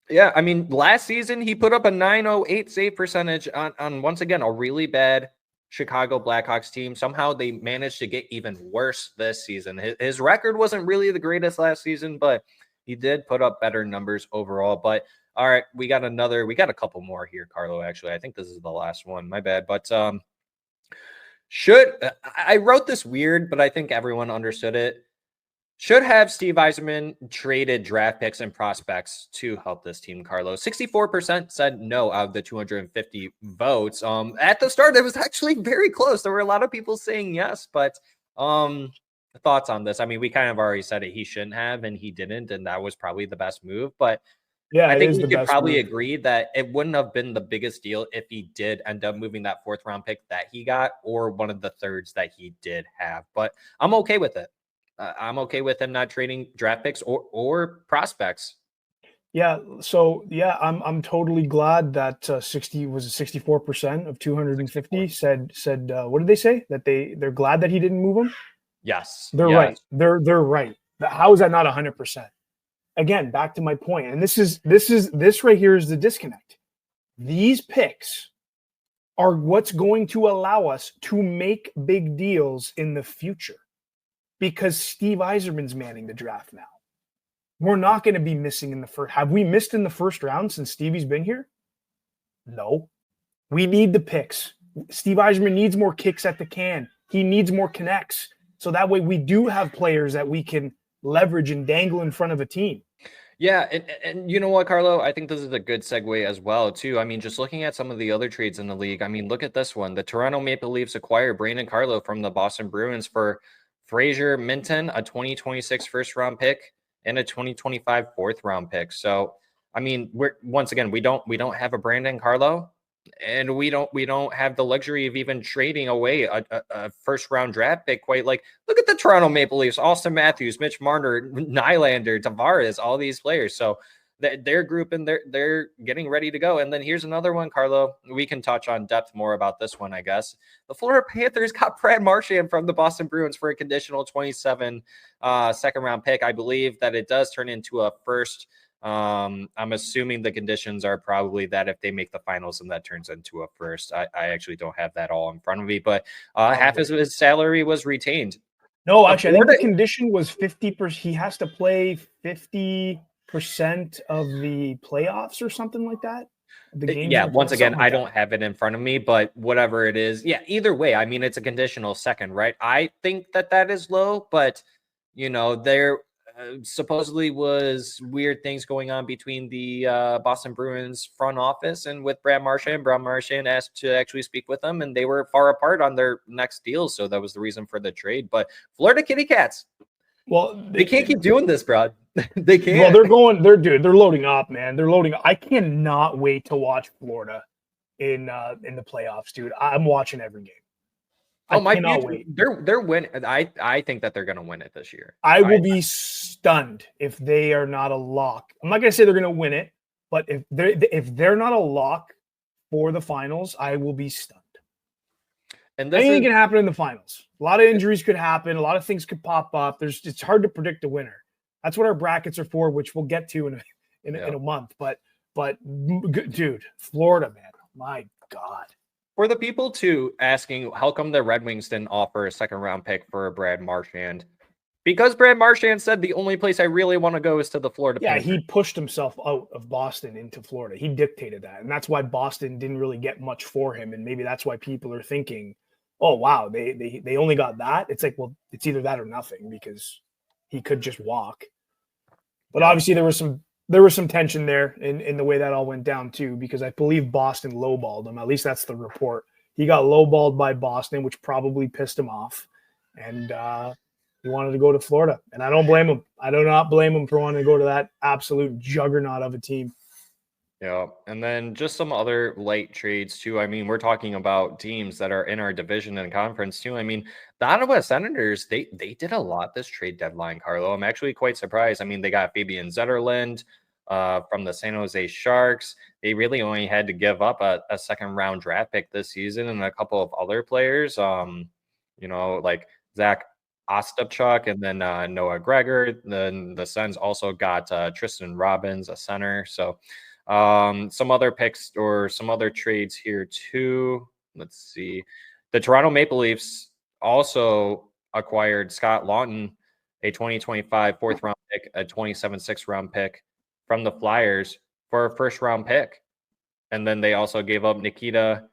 Yeah. I mean, last season, he put up a .908 save percentage on once again, a really bad Chicago Blackhawks team. Somehow they managed to get even worse this season. His record wasn't really the greatest last season, but he did put up better numbers overall. But all right, we got a couple more here, Carlo. Actually, I think this is the last one. My bad. But I wrote this weird, but I think everyone understood it. Should have Steve Yzerman traded draft picks and prospects to help this team, Carlo? 64% said no out of the 250 votes. At the start, it was actually very close. There were a lot of people saying yes, but thoughts on this? I mean, we kind of already said it. He shouldn't have, and he didn't, and that was probably the best move. But Yeah, I it think is we the could best probably move. agree that it wouldn't have been the biggest deal if he did end up moving that 4th round pick that he got, or one of the thirds that he did have. But I'm okay with it. I'm okay with him not trading draft picks or prospects. Yeah, so yeah, I'm totally glad that 64% of 250 said what did they say? That they're glad that he didn't move him? Yes. They're Yes. right. They're right. How is that not 100%? Again, back to my point. And this right here is the disconnect. These picks are what's going to allow us to make big deals in the future, because Steve Yzerman's manning the draft now. We're not going to be missing in the first. Have we missed in the first round since Stevie's been here? No. We need the picks. Steve Yzerman needs more kicks at the can. He needs more connects. So that way we do have players that we can leverage and dangle in front of a team. Yeah, and you know what, Carlo? I think this is a good segue as well, too. I mean, just looking at some of the other trades in the league, I mean, look at this one. The Toronto Maple Leafs acquire Brandon Carlo from the Boston Bruins for Fraser Minton, a 2026 first-round pick, and a 2025 fourth-round pick. So, I mean, we don't have a Brandon Carlo, and we don't have the luxury of even trading away a first-round draft pick. Quite like, look at the Toronto Maple Leafs: Austin Matthews, Mitch Marner, Nylander, Tavares, all these players. So their group, and they're getting ready to go. And then here's another one, Carlo. We can touch on depth more about this one, I guess. The Florida Panthers got Brad Marchand from the Boston Bruins for a conditional 27 second-round pick. I believe that it does turn into a first. I'm assuming the conditions are probably that if they make the finals and that turns into a first. I actually don't have that all in front of me, but half of his salary was retained. No, actually, I think the condition was 50%. He has to play 50% of the playoffs or something like that. The games. Yeah, once again, I don't have it in front of me, but whatever it is, yeah, either way, I mean, it's a conditional second, right? I think that is low, but there supposedly was weird things going on between the Boston Bruins front office and with Brad Marchand. Brad Marchand asked to actually speak with them, and they were far apart on their next deal, so that was the reason for the trade. But Florida Kitty Cats, well, they can't keep doing this, bro. They can't. Well, they're loading up, man. They're loading up. I cannot wait to watch Florida in the playoffs, dude. I'm watching every game. Oh, I cannot wait. They're winning. I think that they're going to win it this year. I will be stunned if they are not a lock. I'm not going to say they're going to win it, but if they're not a lock for the finals, I will be stunned. And anything can happen in the finals. A lot of injuries could happen. A lot of things could pop up. It's hard to predict a winner. That's what our brackets are for, which we'll get to in a month. But dude, Florida, man, my God. For the people too asking, how come the Red Wings didn't offer a second-round pick for Brad Marchand? Because Brad Marchand said the only place I really want to go is to the Florida Panthers. He pushed himself out of Boston into Florida. He dictated that, and that's why Boston didn't really get much for him. And maybe that's why people are thinking, "Oh, wow, they only got that." It's like, well, it's either that or nothing, because he could just walk. But obviously, there was some tension there in the way that all went down too, because I believe Boston lowballed him. At least that's the report. He got lowballed by Boston, which probably pissed him off, and he wanted to go to Florida. And I don't blame him. I do not blame him for wanting to go to that absolute juggernaut of a team. Yeah, and then just some other light trades too. I mean, we're talking about teams that are in our division and conference too. I mean, the Ottawa Senators, they did a lot this trade deadline, Carlo. I'm actually quite surprised. I mean, they got Fabian Zetterlund from the San Jose Sharks. They really only had to give up a second-round draft pick this season and a couple of other players, like Zach Ostapchuk and then Noah Gregor. Then the Sens also got Tristan Robbins, a center. So some other picks or some other trades here too. Let's see. The Toronto Maple Leafs also acquired Scott Laughton, a 2025 fourth round pick, a 27 sixth round pick from the Flyers for a first round pick. And then they also gave up Nikita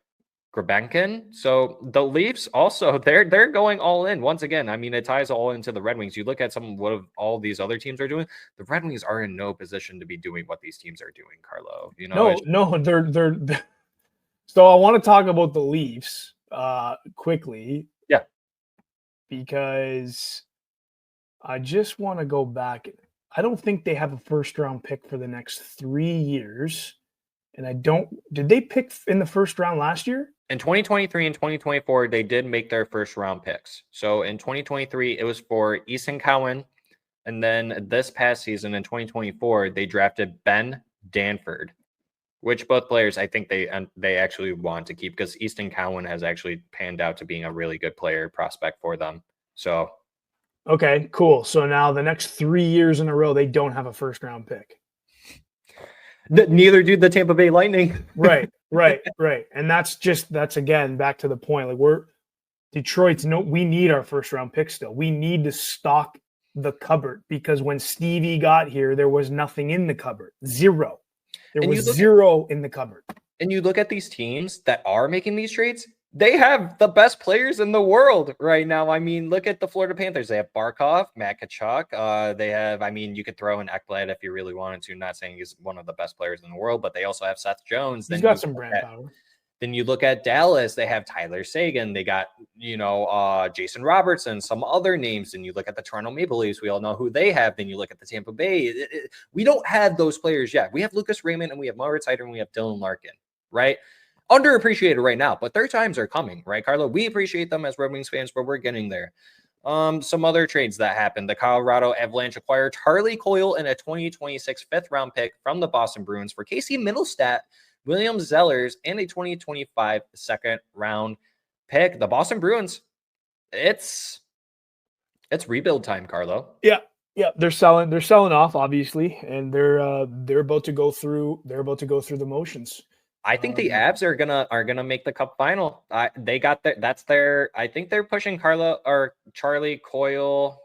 Grabenkin. So the Leafs also, they're going all in once again. I mean, it ties all into the Red Wings. You look at what all these other teams are doing. The Red Wings are in no position to be doing what these teams are doing, Carlo. No, they're. So I want to talk about the Leafs quickly. Yeah, because I just want to go back. I don't think they have a first round pick for the next 3 years. And did they pick in the first round last year? In 2023 and 2024, they did make their first round picks. So in 2023, it was for Easton Cowan. And then this past season in 2024, they drafted Ben Danford, which both players I think they actually want to keep because Easton Cowan has actually panned out to being a really good player prospect for them. So, okay, cool. So now the next 3 years in a row, they don't have a first round pick. Neither do the Tampa Bay Lightning. Right. And that's again back to the point. Like we need our first round pick still. We need to stock the cupboard because when Stevie got here, there was nothing in the cupboard. Zero. There was zero in the cupboard. And you look at these teams that are making these trades, they have the best players in the world right now. I mean, look at the Florida Panthers. They have Barkov, Matt Tkachuk. They have, I mean, you could throw in Ekblad if you really wanted to. Not saying he's one of the best players in the world, but they also have Seth Jones. He's got some brand power. Then you look at Dallas, they have Tyler Seguin. They got, Jason Robertson, some other names. And you look at the Toronto Maple Leafs, we all know who they have. Then you look at the Tampa Bay. We don't have those players yet. We have Lucas Raymond and we have Moritz Heider and we have Dylan Larkin, right? Underappreciated right now, but their times are coming, right, Carlo? We appreciate them as Red Wings fans, but we're getting there. Some other trades that happened. The Colorado Avalanche acquired Charlie Coyle and a 2026 fifth-round pick from the Boston Bruins for Casey Middlestat, William Zellers, and a 2025 second-round pick. The Boston Bruins, it's rebuild time, Carlo. Yeah, they're selling off, obviously, and they're about to go through the motions. I think the Avs are gonna make the Cup final. They got their. I think they're pushing Charlie Coyle.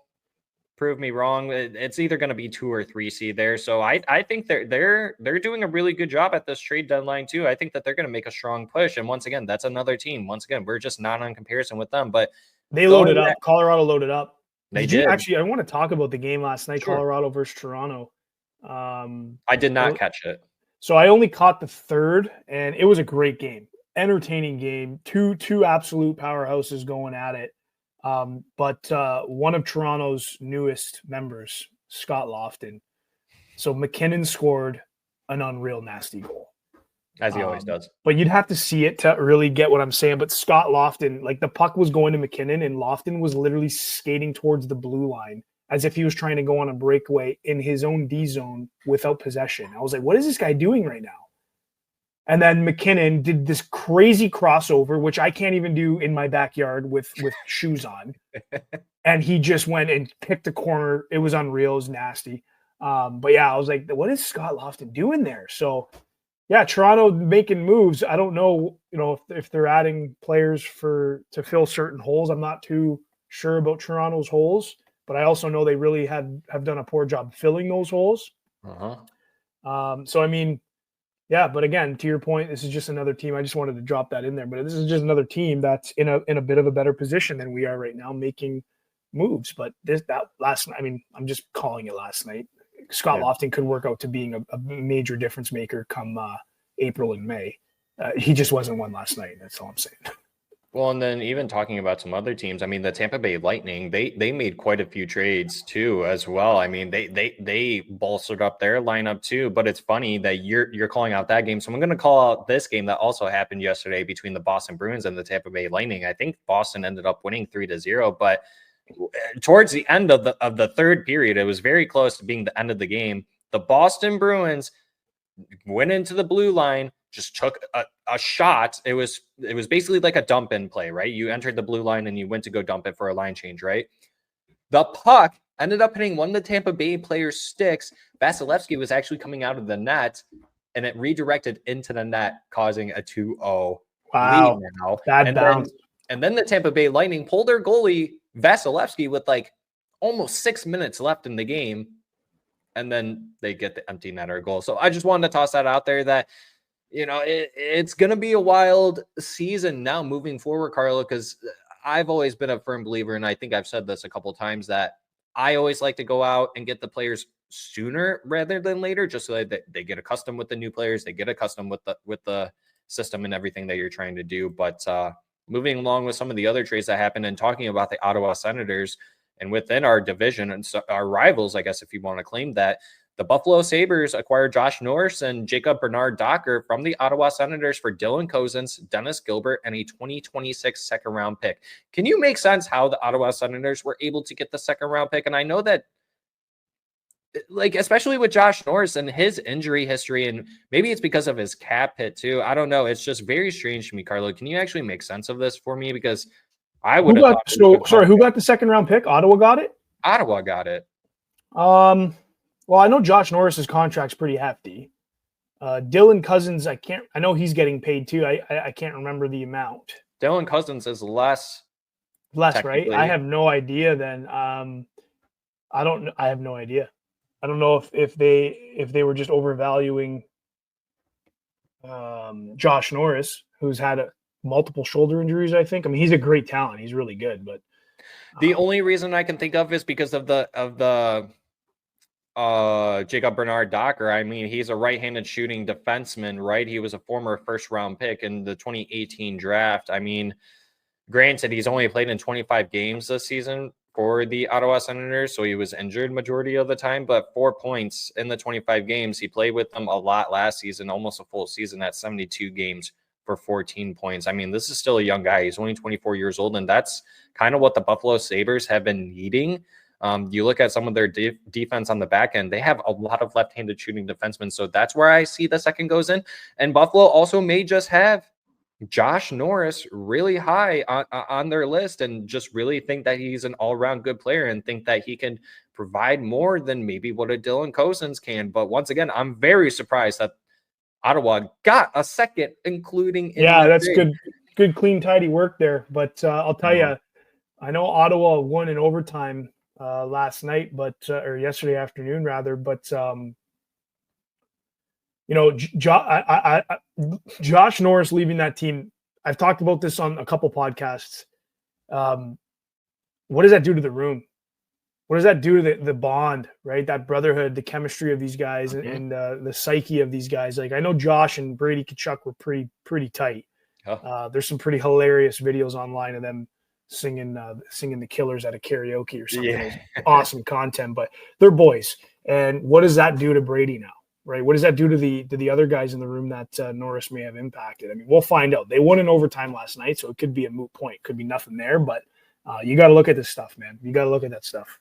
Prove me wrong. It's either gonna be 2 or 3 seed there. So I think they're doing a really good job at this trade deadline too. I think that they're gonna make a strong push. And once again, that's another team. Once again, we're just not on comparison with them. But they loaded up. Colorado loaded up. They did. Actually, I want to talk about the game last night. Sure. Colorado versus Toronto. I did not catch it. So I only caught the third, and it was a great game, entertaining game. Two absolute powerhouses going at it. But one of Toronto's newest members, Scott Lofton. So McKinnon scored an unreal nasty goal. As he always does. But you'd have to see it to really get what I'm saying. But Scott Lofton, like the puck was going to McKinnon, and Lofton was literally skating towards the blue line as if he was trying to go on a breakaway in his own D zone without possession. I was like, what is this guy doing right now? And then McKinnon did this crazy crossover, which I can't even do in my backyard with shoes on. And he just went and picked the corner. It was unreal. It was nasty. But yeah, I was like, what is Scott Lofton doing there? So yeah, Toronto making moves. I don't know, if they're adding players to fill certain holes. I'm not too sure about Toronto's holes. But I also know they really have done a poor job filling those holes. So, I mean, yeah, but again, to your point, this is just another team. I just wanted to drop that in there. But this is just another team that's in a bit of a better position than we are right now, making moves. But last night, I mean, I'm just calling it last night. Scott Lofton could work out to being a major difference maker come April and May. He just wasn't one last night. That's all I'm saying. Well, and then even talking about some other teams, I mean, the Tampa Bay Lightning, they made quite a few trades too, as well. I mean, they bolstered up their lineup too. But it's funny that you're calling out that game, so I'm going to call out this game that also happened yesterday between the Boston Bruins and the Tampa Bay Lightning. I think Boston ended up winning 3-0, but towards the end of the third period, it was very close to being the end of the game. The Boston Bruins went into the blue line, just took a shot. It was basically like a dump in play, right? You entered the blue line and you went to go dump it for a line change, right? The puck ended up hitting one of the Tampa Bay players' sticks. Vasilevsky was actually coming out of the net, and it redirected into the net, causing a 2-0 lead now. And then the Tampa Bay Lightning pulled their goalie, Vasilevsky, with like almost 6 minutes left in the game, and then they get the empty netter goal. So I just wanted to toss that out there that, it's going to be a wild season now moving forward, Carlo, because I've always been a firm believer, and I think I've said this a couple of times, that I always like to go out and get the players sooner rather than later, just so that they get accustomed with the new players, they get accustomed with the system and everything that you're trying to do. But moving along with some of the other trades that happened and talking about the Ottawa Senators And within our division and so our rivals, I guess, if you want to claim that, the Buffalo Sabres acquired Josh Norris and Jacob Bernard Docker from the Ottawa Senators for Dylan Cozens, Dennis Gilbert, and a 2026 second-round pick. Can you make sense how the Ottawa Senators were able to get the second-round pick? And I know that, like, especially with Josh Norris and his injury history, and maybe it's because of his cap hit too. I don't know. It's just very strange to me, Carlo. Can you actually make sense of this for me? Because I would have thought. Who got the second-round pick? Ottawa got it? Ottawa got it. Well, I know Josh Norris's contract's pretty hefty. Dylan Cozens, I know he's getting paid too. I can't remember the amount. Dylan Cozens is less, right? I have no idea then. I have no idea. I don't know if they were just overvaluing Josh Norris, who's had multiple shoulder injuries, I think. I mean, he's a great talent. He's really good, but the only reason I can think of is because of the Jacob Bernard Docker. I mean, he's a right-handed shooting defenseman, right? He was a former first-round pick in the 2018 draft. I mean, granted, he's only played in 25 games this season for the Ottawa Senators, so he was injured majority of the time, but 4 points in the 25 games. He played with them a lot last season, almost a full season at 72 games for 14 points. I mean, this is still a young guy. He's only 24 years old, and that's kind of what the Buffalo Sabres have been needing. You look at some of their defense on the back end, they have a lot of left-handed shooting defensemen. So that's where I see the second goes in. And Buffalo also may just have Josh Norris really high on their list and just really think that he's an all-around good player and think that he can provide more than maybe what a Dylan Cozens can. But once again, I'm very surprised that Ottawa got a second, including. That's good, clean, tidy work there. But I'll tell you, I know Ottawa won in overtime last night, or yesterday afternoon rather, but Josh Norris leaving that team. I've talked about this on a couple podcasts. What does that do to the room? What does that do to the bond, right? That brotherhood, the chemistry of these guys, and the psyche of these guys. Like, I know Josh and Brady Tkachuk were pretty tight. There's some pretty hilarious videos online of them singing the Killers at a karaoke or something. Yeah. Awesome content, but they're boys. And what does that do to Brady now, right? What does that do to the other guys in the room that Norris may have impacted? I mean, we'll find out. They won in overtime last night, so it could be a moot point. Could be nothing there, but you got to look at this stuff, man. You got to look at that stuff.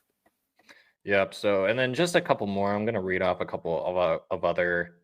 Yep. So, and then just a couple more. I'm going to read off a couple of other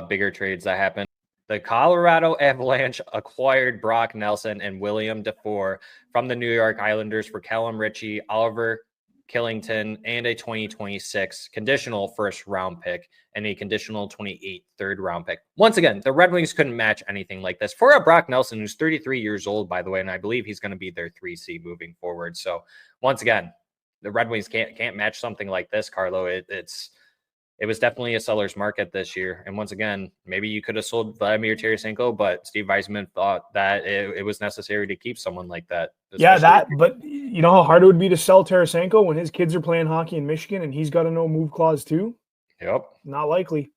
bigger trades that happened. The Colorado Avalanche acquired Brock Nelson and William Dufour from the New York Islanders for Callum Ritchie, Oliver Killington, and a 2026 conditional first-round pick and a conditional 28 third-round pick. Once again, the Red Wings couldn't match anything like this for a Brock Nelson, who's 33 years old, by the way, and I believe he's going to be their 3C moving forward. So, once again, the Red Wings can't match something like this, Carlo. It was definitely a seller's market this year. And once again, maybe you could have sold Vladimir Tarasenko, but Steve Yzerman thought that it was necessary to keep someone like that. But you know how hard it would be to sell Tarasenko when his kids are playing hockey in Michigan and he's got a no-move clause too? Yep. Not likely.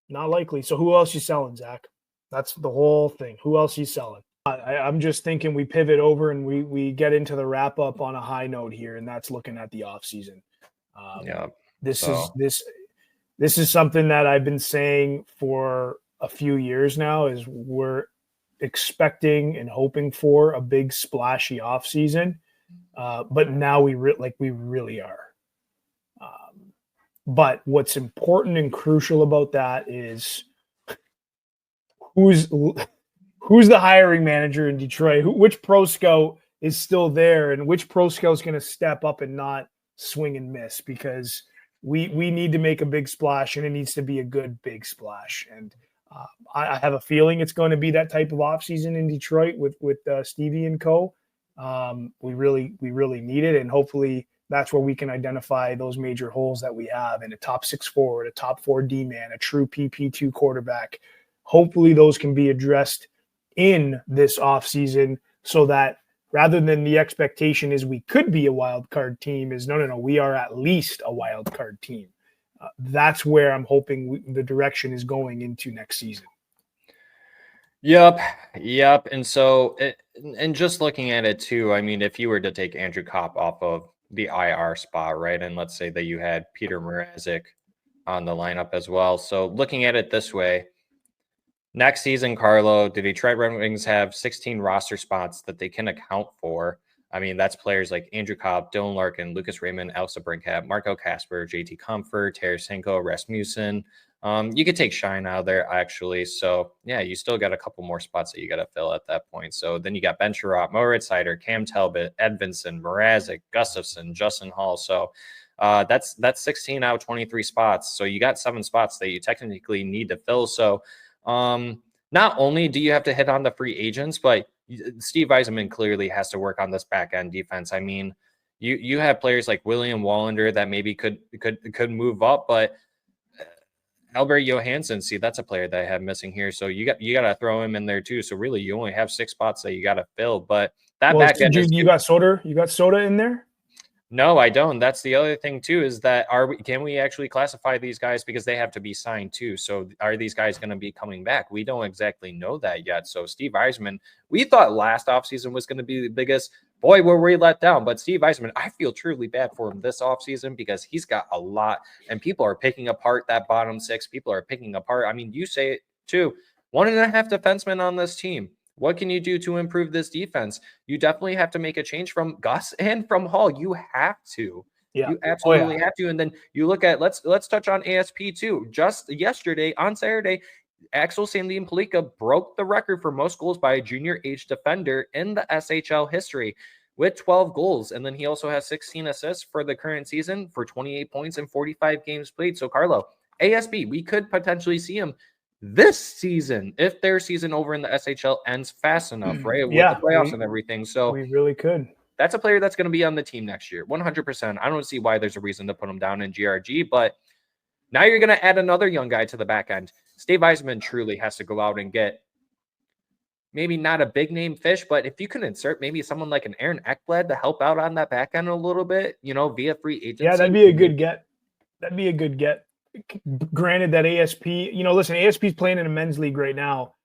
So who else you selling, Zach? That's the whole thing. Who else you selling? I'm just thinking we pivot over and we get into the wrap-up on a high note here, and that's looking at the offseason. This is something that I've been saying for a few years now, is we're expecting and hoping for a big splashy offseason. But now we really are. But what's important and crucial about that is who's the hiring manager in Detroit? Which pro scout is still there, and which pro scout is going to step up and not swing and miss? Because we need to make a big splash, and it needs to be a good big splash. And I have a feeling it's going to be that type of offseason in Detroit with Stevie and co. We really need it, and hopefully that's where we can identify those major holes that we have in a top 6 forward, a top 4 D-man, a true PP2 quarterback. Hopefully those can be addressed in this offseason, so that rather than the expectation is we could be a wild card team, is no, we are at least a wild card team. That's where I'm hoping the direction is going into next season. Yep. And so, and just looking at it too, I mean, if you were to take Andrew Kopp off of the IR spot, right? And let's say that you had Petr Mrazek on the lineup as well. So looking at it this way, next season, Carlo, the Detroit Red Wings have 16 roster spots that they can account for. I mean, that's players like Andrew Copp, Dylan Larkin, Lucas Raymond, Elsa Brinkett, Marco Kasper, JT Comfort, Tarasenko, Rasmussen. You could take Shine out of there, actually. So, yeah, you still got a couple more spots that you got to fill at that point. So then you got Ben Sherratt, Moritz Seider, Cam Talbot, Edvinsson, Mrazek, Gustafsson, Justin Hall. So that's 16 out of 23 spots. So you got 7 spots that you technically need to fill. So not only do you have to hit on the free agents, but Steve Yzerman clearly has to work on this back end defense. I mean, you have players like William Wallander that maybe could move up, but Albert Johansson, see, that's a player that I have missing here. So you got to throw him in there too. So really, you only have 6 spots that you got to fill. But that back end, you got Soda. You got Soda in there. No, I don't. That's the other thing too, is that can we actually classify these guys, because they have to be signed too? So are these guys going to be coming back? We don't exactly know that yet. So Steve Yzerman, we thought last offseason was going to be the biggest. Boy, were we let down. But Steve Yzerman, I feel truly bad for him this offseason, because he's got a lot, and people are picking apart that bottom 6. People are picking apart. I mean, you say it too. 1.5 defensemen on this team. What can you do to improve this defense? You definitely have to make a change from Gus and from Hall. You have to. Yeah. You absolutely have to. And then you look at, let's touch on ASP too. Just yesterday, on Saturday, Axel Sandin-Pellikka broke the record for most goals by a junior age defender in the SHL history with 12 goals. And then he also has 16 assists for the current season for 28 points in 45 games played. So Carlo, ASP, we could potentially see him this season if their season over in the SHL ends fast enough, right? With the playoffs and everything. So we really could. That's a player that's going to be on the team next year, 100%. I don't see why there's a reason to put him down in GRG, but now you're going to add another young guy to the back end. Steve Yzerman truly has to go out and get maybe not a big name fish, but if you can insert maybe someone like an Aaron Ekblad to help out on that back end a little bit, via free agency. Yeah, that'd be a good get. That'd be a good get. Granted that ASP, listen, ASP's playing in a men's league right now.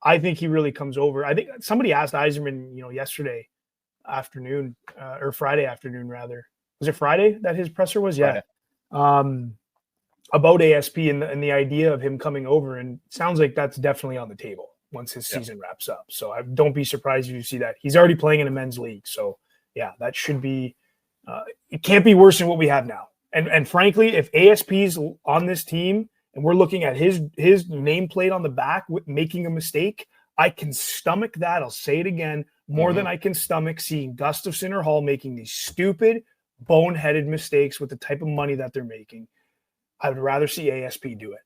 I think he really comes over. I think somebody asked Yzerman, yesterday afternoon or Friday afternoon, rather. Was it Friday that his presser was? Yeah. About ASP and the idea of him coming over. And it sounds like that's definitely on the table once his season wraps up. So I don't be surprised if you see that. He's already playing in a men's league. So yeah, that should be, it can't be worse than what we have now. And frankly, if ASP's on this team and we're looking at his nameplate on the back making a mistake, I can stomach that. I'll say it again, more than I can stomach seeing Gustafsson or Hall making these stupid, boneheaded mistakes with the type of money that they're making. I would rather see ASP do it.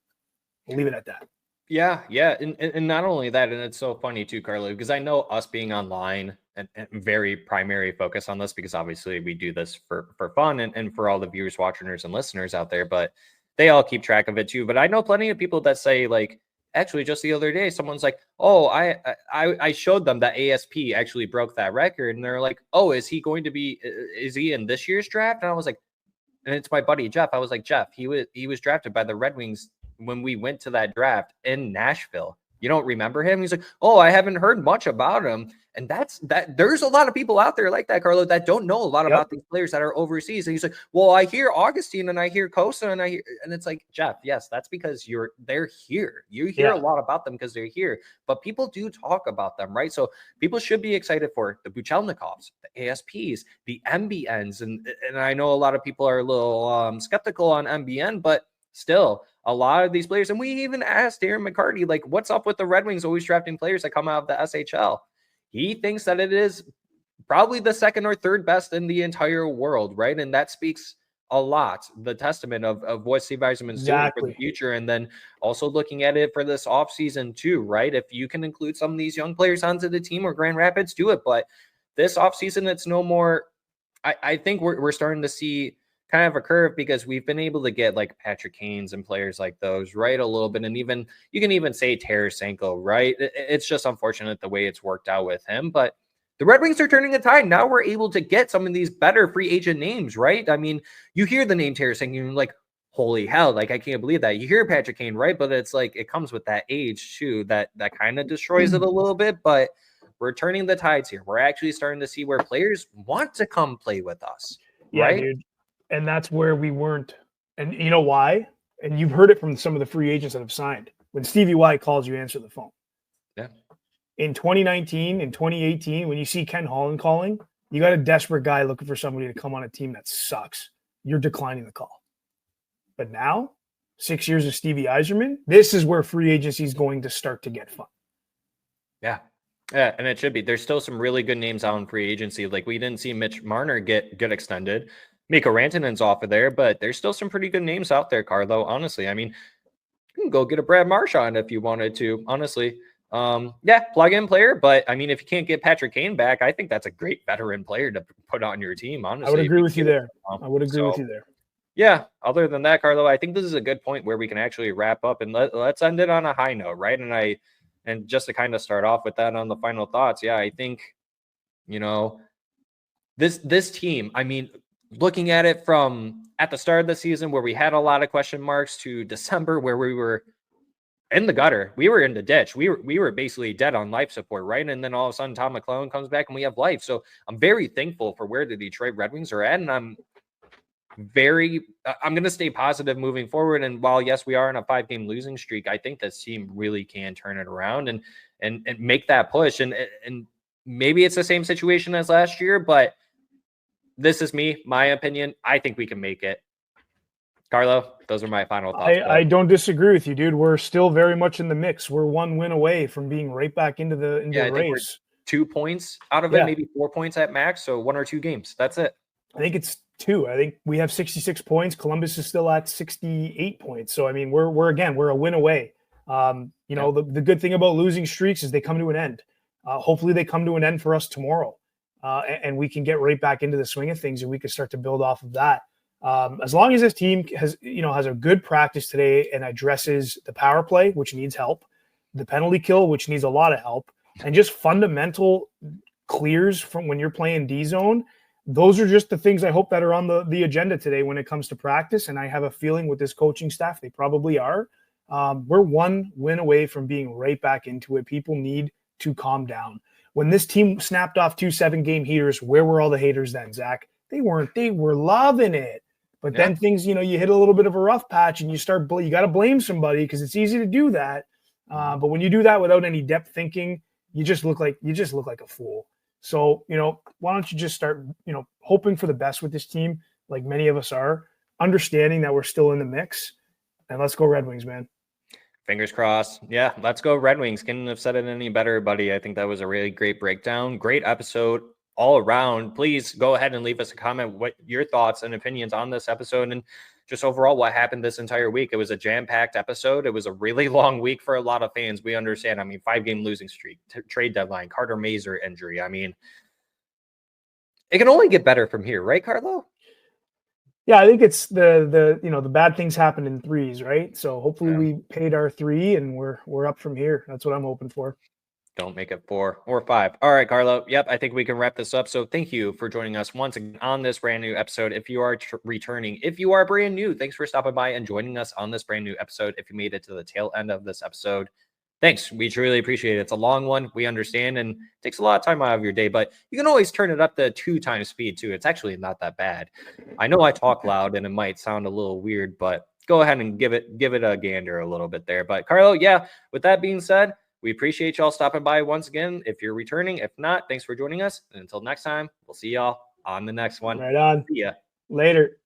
We'll leave it at that. Yeah. And not only that, and it's so funny too, Carlo, because I know us being online and very primary focus on this, because obviously we do this for fun and for all the viewers, watchers, and listeners out there, but they all keep track of it too. But I know plenty of people that say, like, actually just the other day, someone's like, oh, I showed them that ASP actually broke that record. And they're like, oh, is he in this year's draft? And I was like, and it's my buddy, Jeff. I was like, Jeff, he was drafted by the Red Wings when we went to that draft in Nashville. You don't remember him? He's like, oh, I haven't heard much about him. And there's a lot of people out there like that, Carlo, that don't know a lot about these players that are overseas. And he's like, well, I hear Augustine and I hear Kosa and it's like, Jeff, yes, that's because they're here. You hear a lot about them because they're here, but people do talk about them, right? So people should be excited for the Buchelnikovs, the ASPs, the MBNs. And I know a lot of people are a little skeptical on MBN, but still, a lot of these players, and we even asked Darren McCarty, like, what's up with the Red Wings always drafting players that come out of the SHL? He thinks that it is probably the second or third best in the entire world, right? And that speaks a lot, the testament of what Steve Yzerman's doing for the future. And then also looking at it for this offseason too, right? If you can include some of these young players onto the team or Grand Rapids, do it. But this offseason, it's no more. I think we're starting to see kind of a curve, because we've been able to get like Patrick Kane's and players like those, right, a little bit. And even you can even say Tarasenko, right? It's just unfortunate the way it's worked out with him, but the Red Wings are turning the tide. Now we're able to get some of these better free agent names, right? I mean, you hear the name Tarasenko and you're like, holy hell, like, I can't believe that. You hear Patrick Kane, right? But it's like, it comes with that age too, that kind of destroys it a little bit, but we're turning the tides here. We're actually starting to see where players want to come play with us. Yeah, right? dude. And that's where we weren't. And you know why? And you've heard it from some of the free agents that have signed. When Stevie Y calls, you answer the phone. Yeah. In 2019, in 2018, when you see Ken Holland calling, you got a desperate guy looking for somebody to come on a team that sucks. You're declining the call. But now, 6 years of Stevie Yzerman, this is where free agency is going to start to get fun. Yeah. Yeah, and it should be. There's still some really good names out in free agency. Like, we didn't see Mitch Marner get extended. Mikko Rantanen's off of there, but there's still some pretty good names out there, Carlo. Honestly, I mean, you can go get a Brad Marchand if you wanted to. Honestly, yeah, plug-in player. But I mean, if you can't get Patrick Kane back, I think that's a great veteran player to put on your team. Honestly, I would agree with you there. I would agree with you there. Yeah. Other than that, Carlo, I think this is a good point where we can actually wrap up and let's end it on a high note, right? And just to kind of start off with that on the final thoughts, yeah, I think, this team, I mean, looking at it from at the start of the season where we had a lot of question marks to December where we were in the gutter, we were in the ditch, we were basically dead on life support, right? And then all of a sudden Tom McClellan comes back and we have life. So I'm very thankful for where the Detroit Red Wings are at, and I'm going to stay positive moving forward. And while, yes, we are in a 5-game losing streak, I think this team really can turn it around and make that push. And maybe it's the same situation as last year, but this is my opinion. I think we can make it. Carlo, those are my final thoughts. I don't disagree with you, dude. We're still very much in the mix. We're 1 win away from being right back into the race. 2 points out of it, maybe 4 points at max. So 1 or 2 games. That's it. I think it's 2. I think we have 66 points. Columbus is still at 68 points. So I mean, we're a win away. The good thing about losing streaks is they come to an end. Hopefully they come to an end for us tomorrow, and we can get right back into the swing of things, and we can start to build off of that. As long as this team has a good practice today and addresses the power play, which needs help, the penalty kill, which needs a lot of help, and just fundamental clears from when you're playing D zone. Those are just the things I hope that are on the agenda today when it comes to practice. And I have a feeling with this coaching staff, they probably are. We're 1 win away from being right back into it. People need to calm down. When this team snapped off 2 7-game heaters, where were all the haters then, Zach? They weren't. They were loving it. But then things, you hit a little bit of a rough patch and you got to blame somebody because it's easy to do that. But when you do that without any depth thinking, you just look like a fool. So, why don't you just start, hoping for the best with this team, like many of us are, understanding that we're still in the mix, and let's go Red Wings, man. Fingers crossed. Yeah, let's go Red Wings. Couldn't have said it any better, buddy. I think that was a really great breakdown. Great episode all around. Please go ahead and leave us a comment what your thoughts and opinions on this episode and just overall what happened this entire week. It was a jam-packed episode. It was a really long week for a lot of fans. We understand. I mean, 5-game losing streak, trade deadline, Carter Mazur injury. I mean, it can only get better from here, right, Carlo? Yeah, I think it's the bad things happen in threes, right? So hopefully we paid our 3 and we're up from here. That's what I'm hoping for. Don't make it 4 or 5. All right, Carlo. Yep, I think we can wrap this up. So thank you for joining us once again on this brand new episode. If you are returning, if you are brand new, thanks for stopping by and joining us on this brand new episode. If you made it to the tail end of this episode, thanks. We truly appreciate it. It's a long one. We understand and it takes a lot of time out of your day, but you can always turn it up to 2 times speed too. It's actually not that bad. I know I talk loud and it might sound a little weird, but go ahead and give it a gander a little bit there. But Carlo, yeah, with that being said, we appreciate y'all stopping by once again. If you're returning, if not, thanks for joining us. And until next time, we'll see y'all on the next one. Right on. See ya. Later.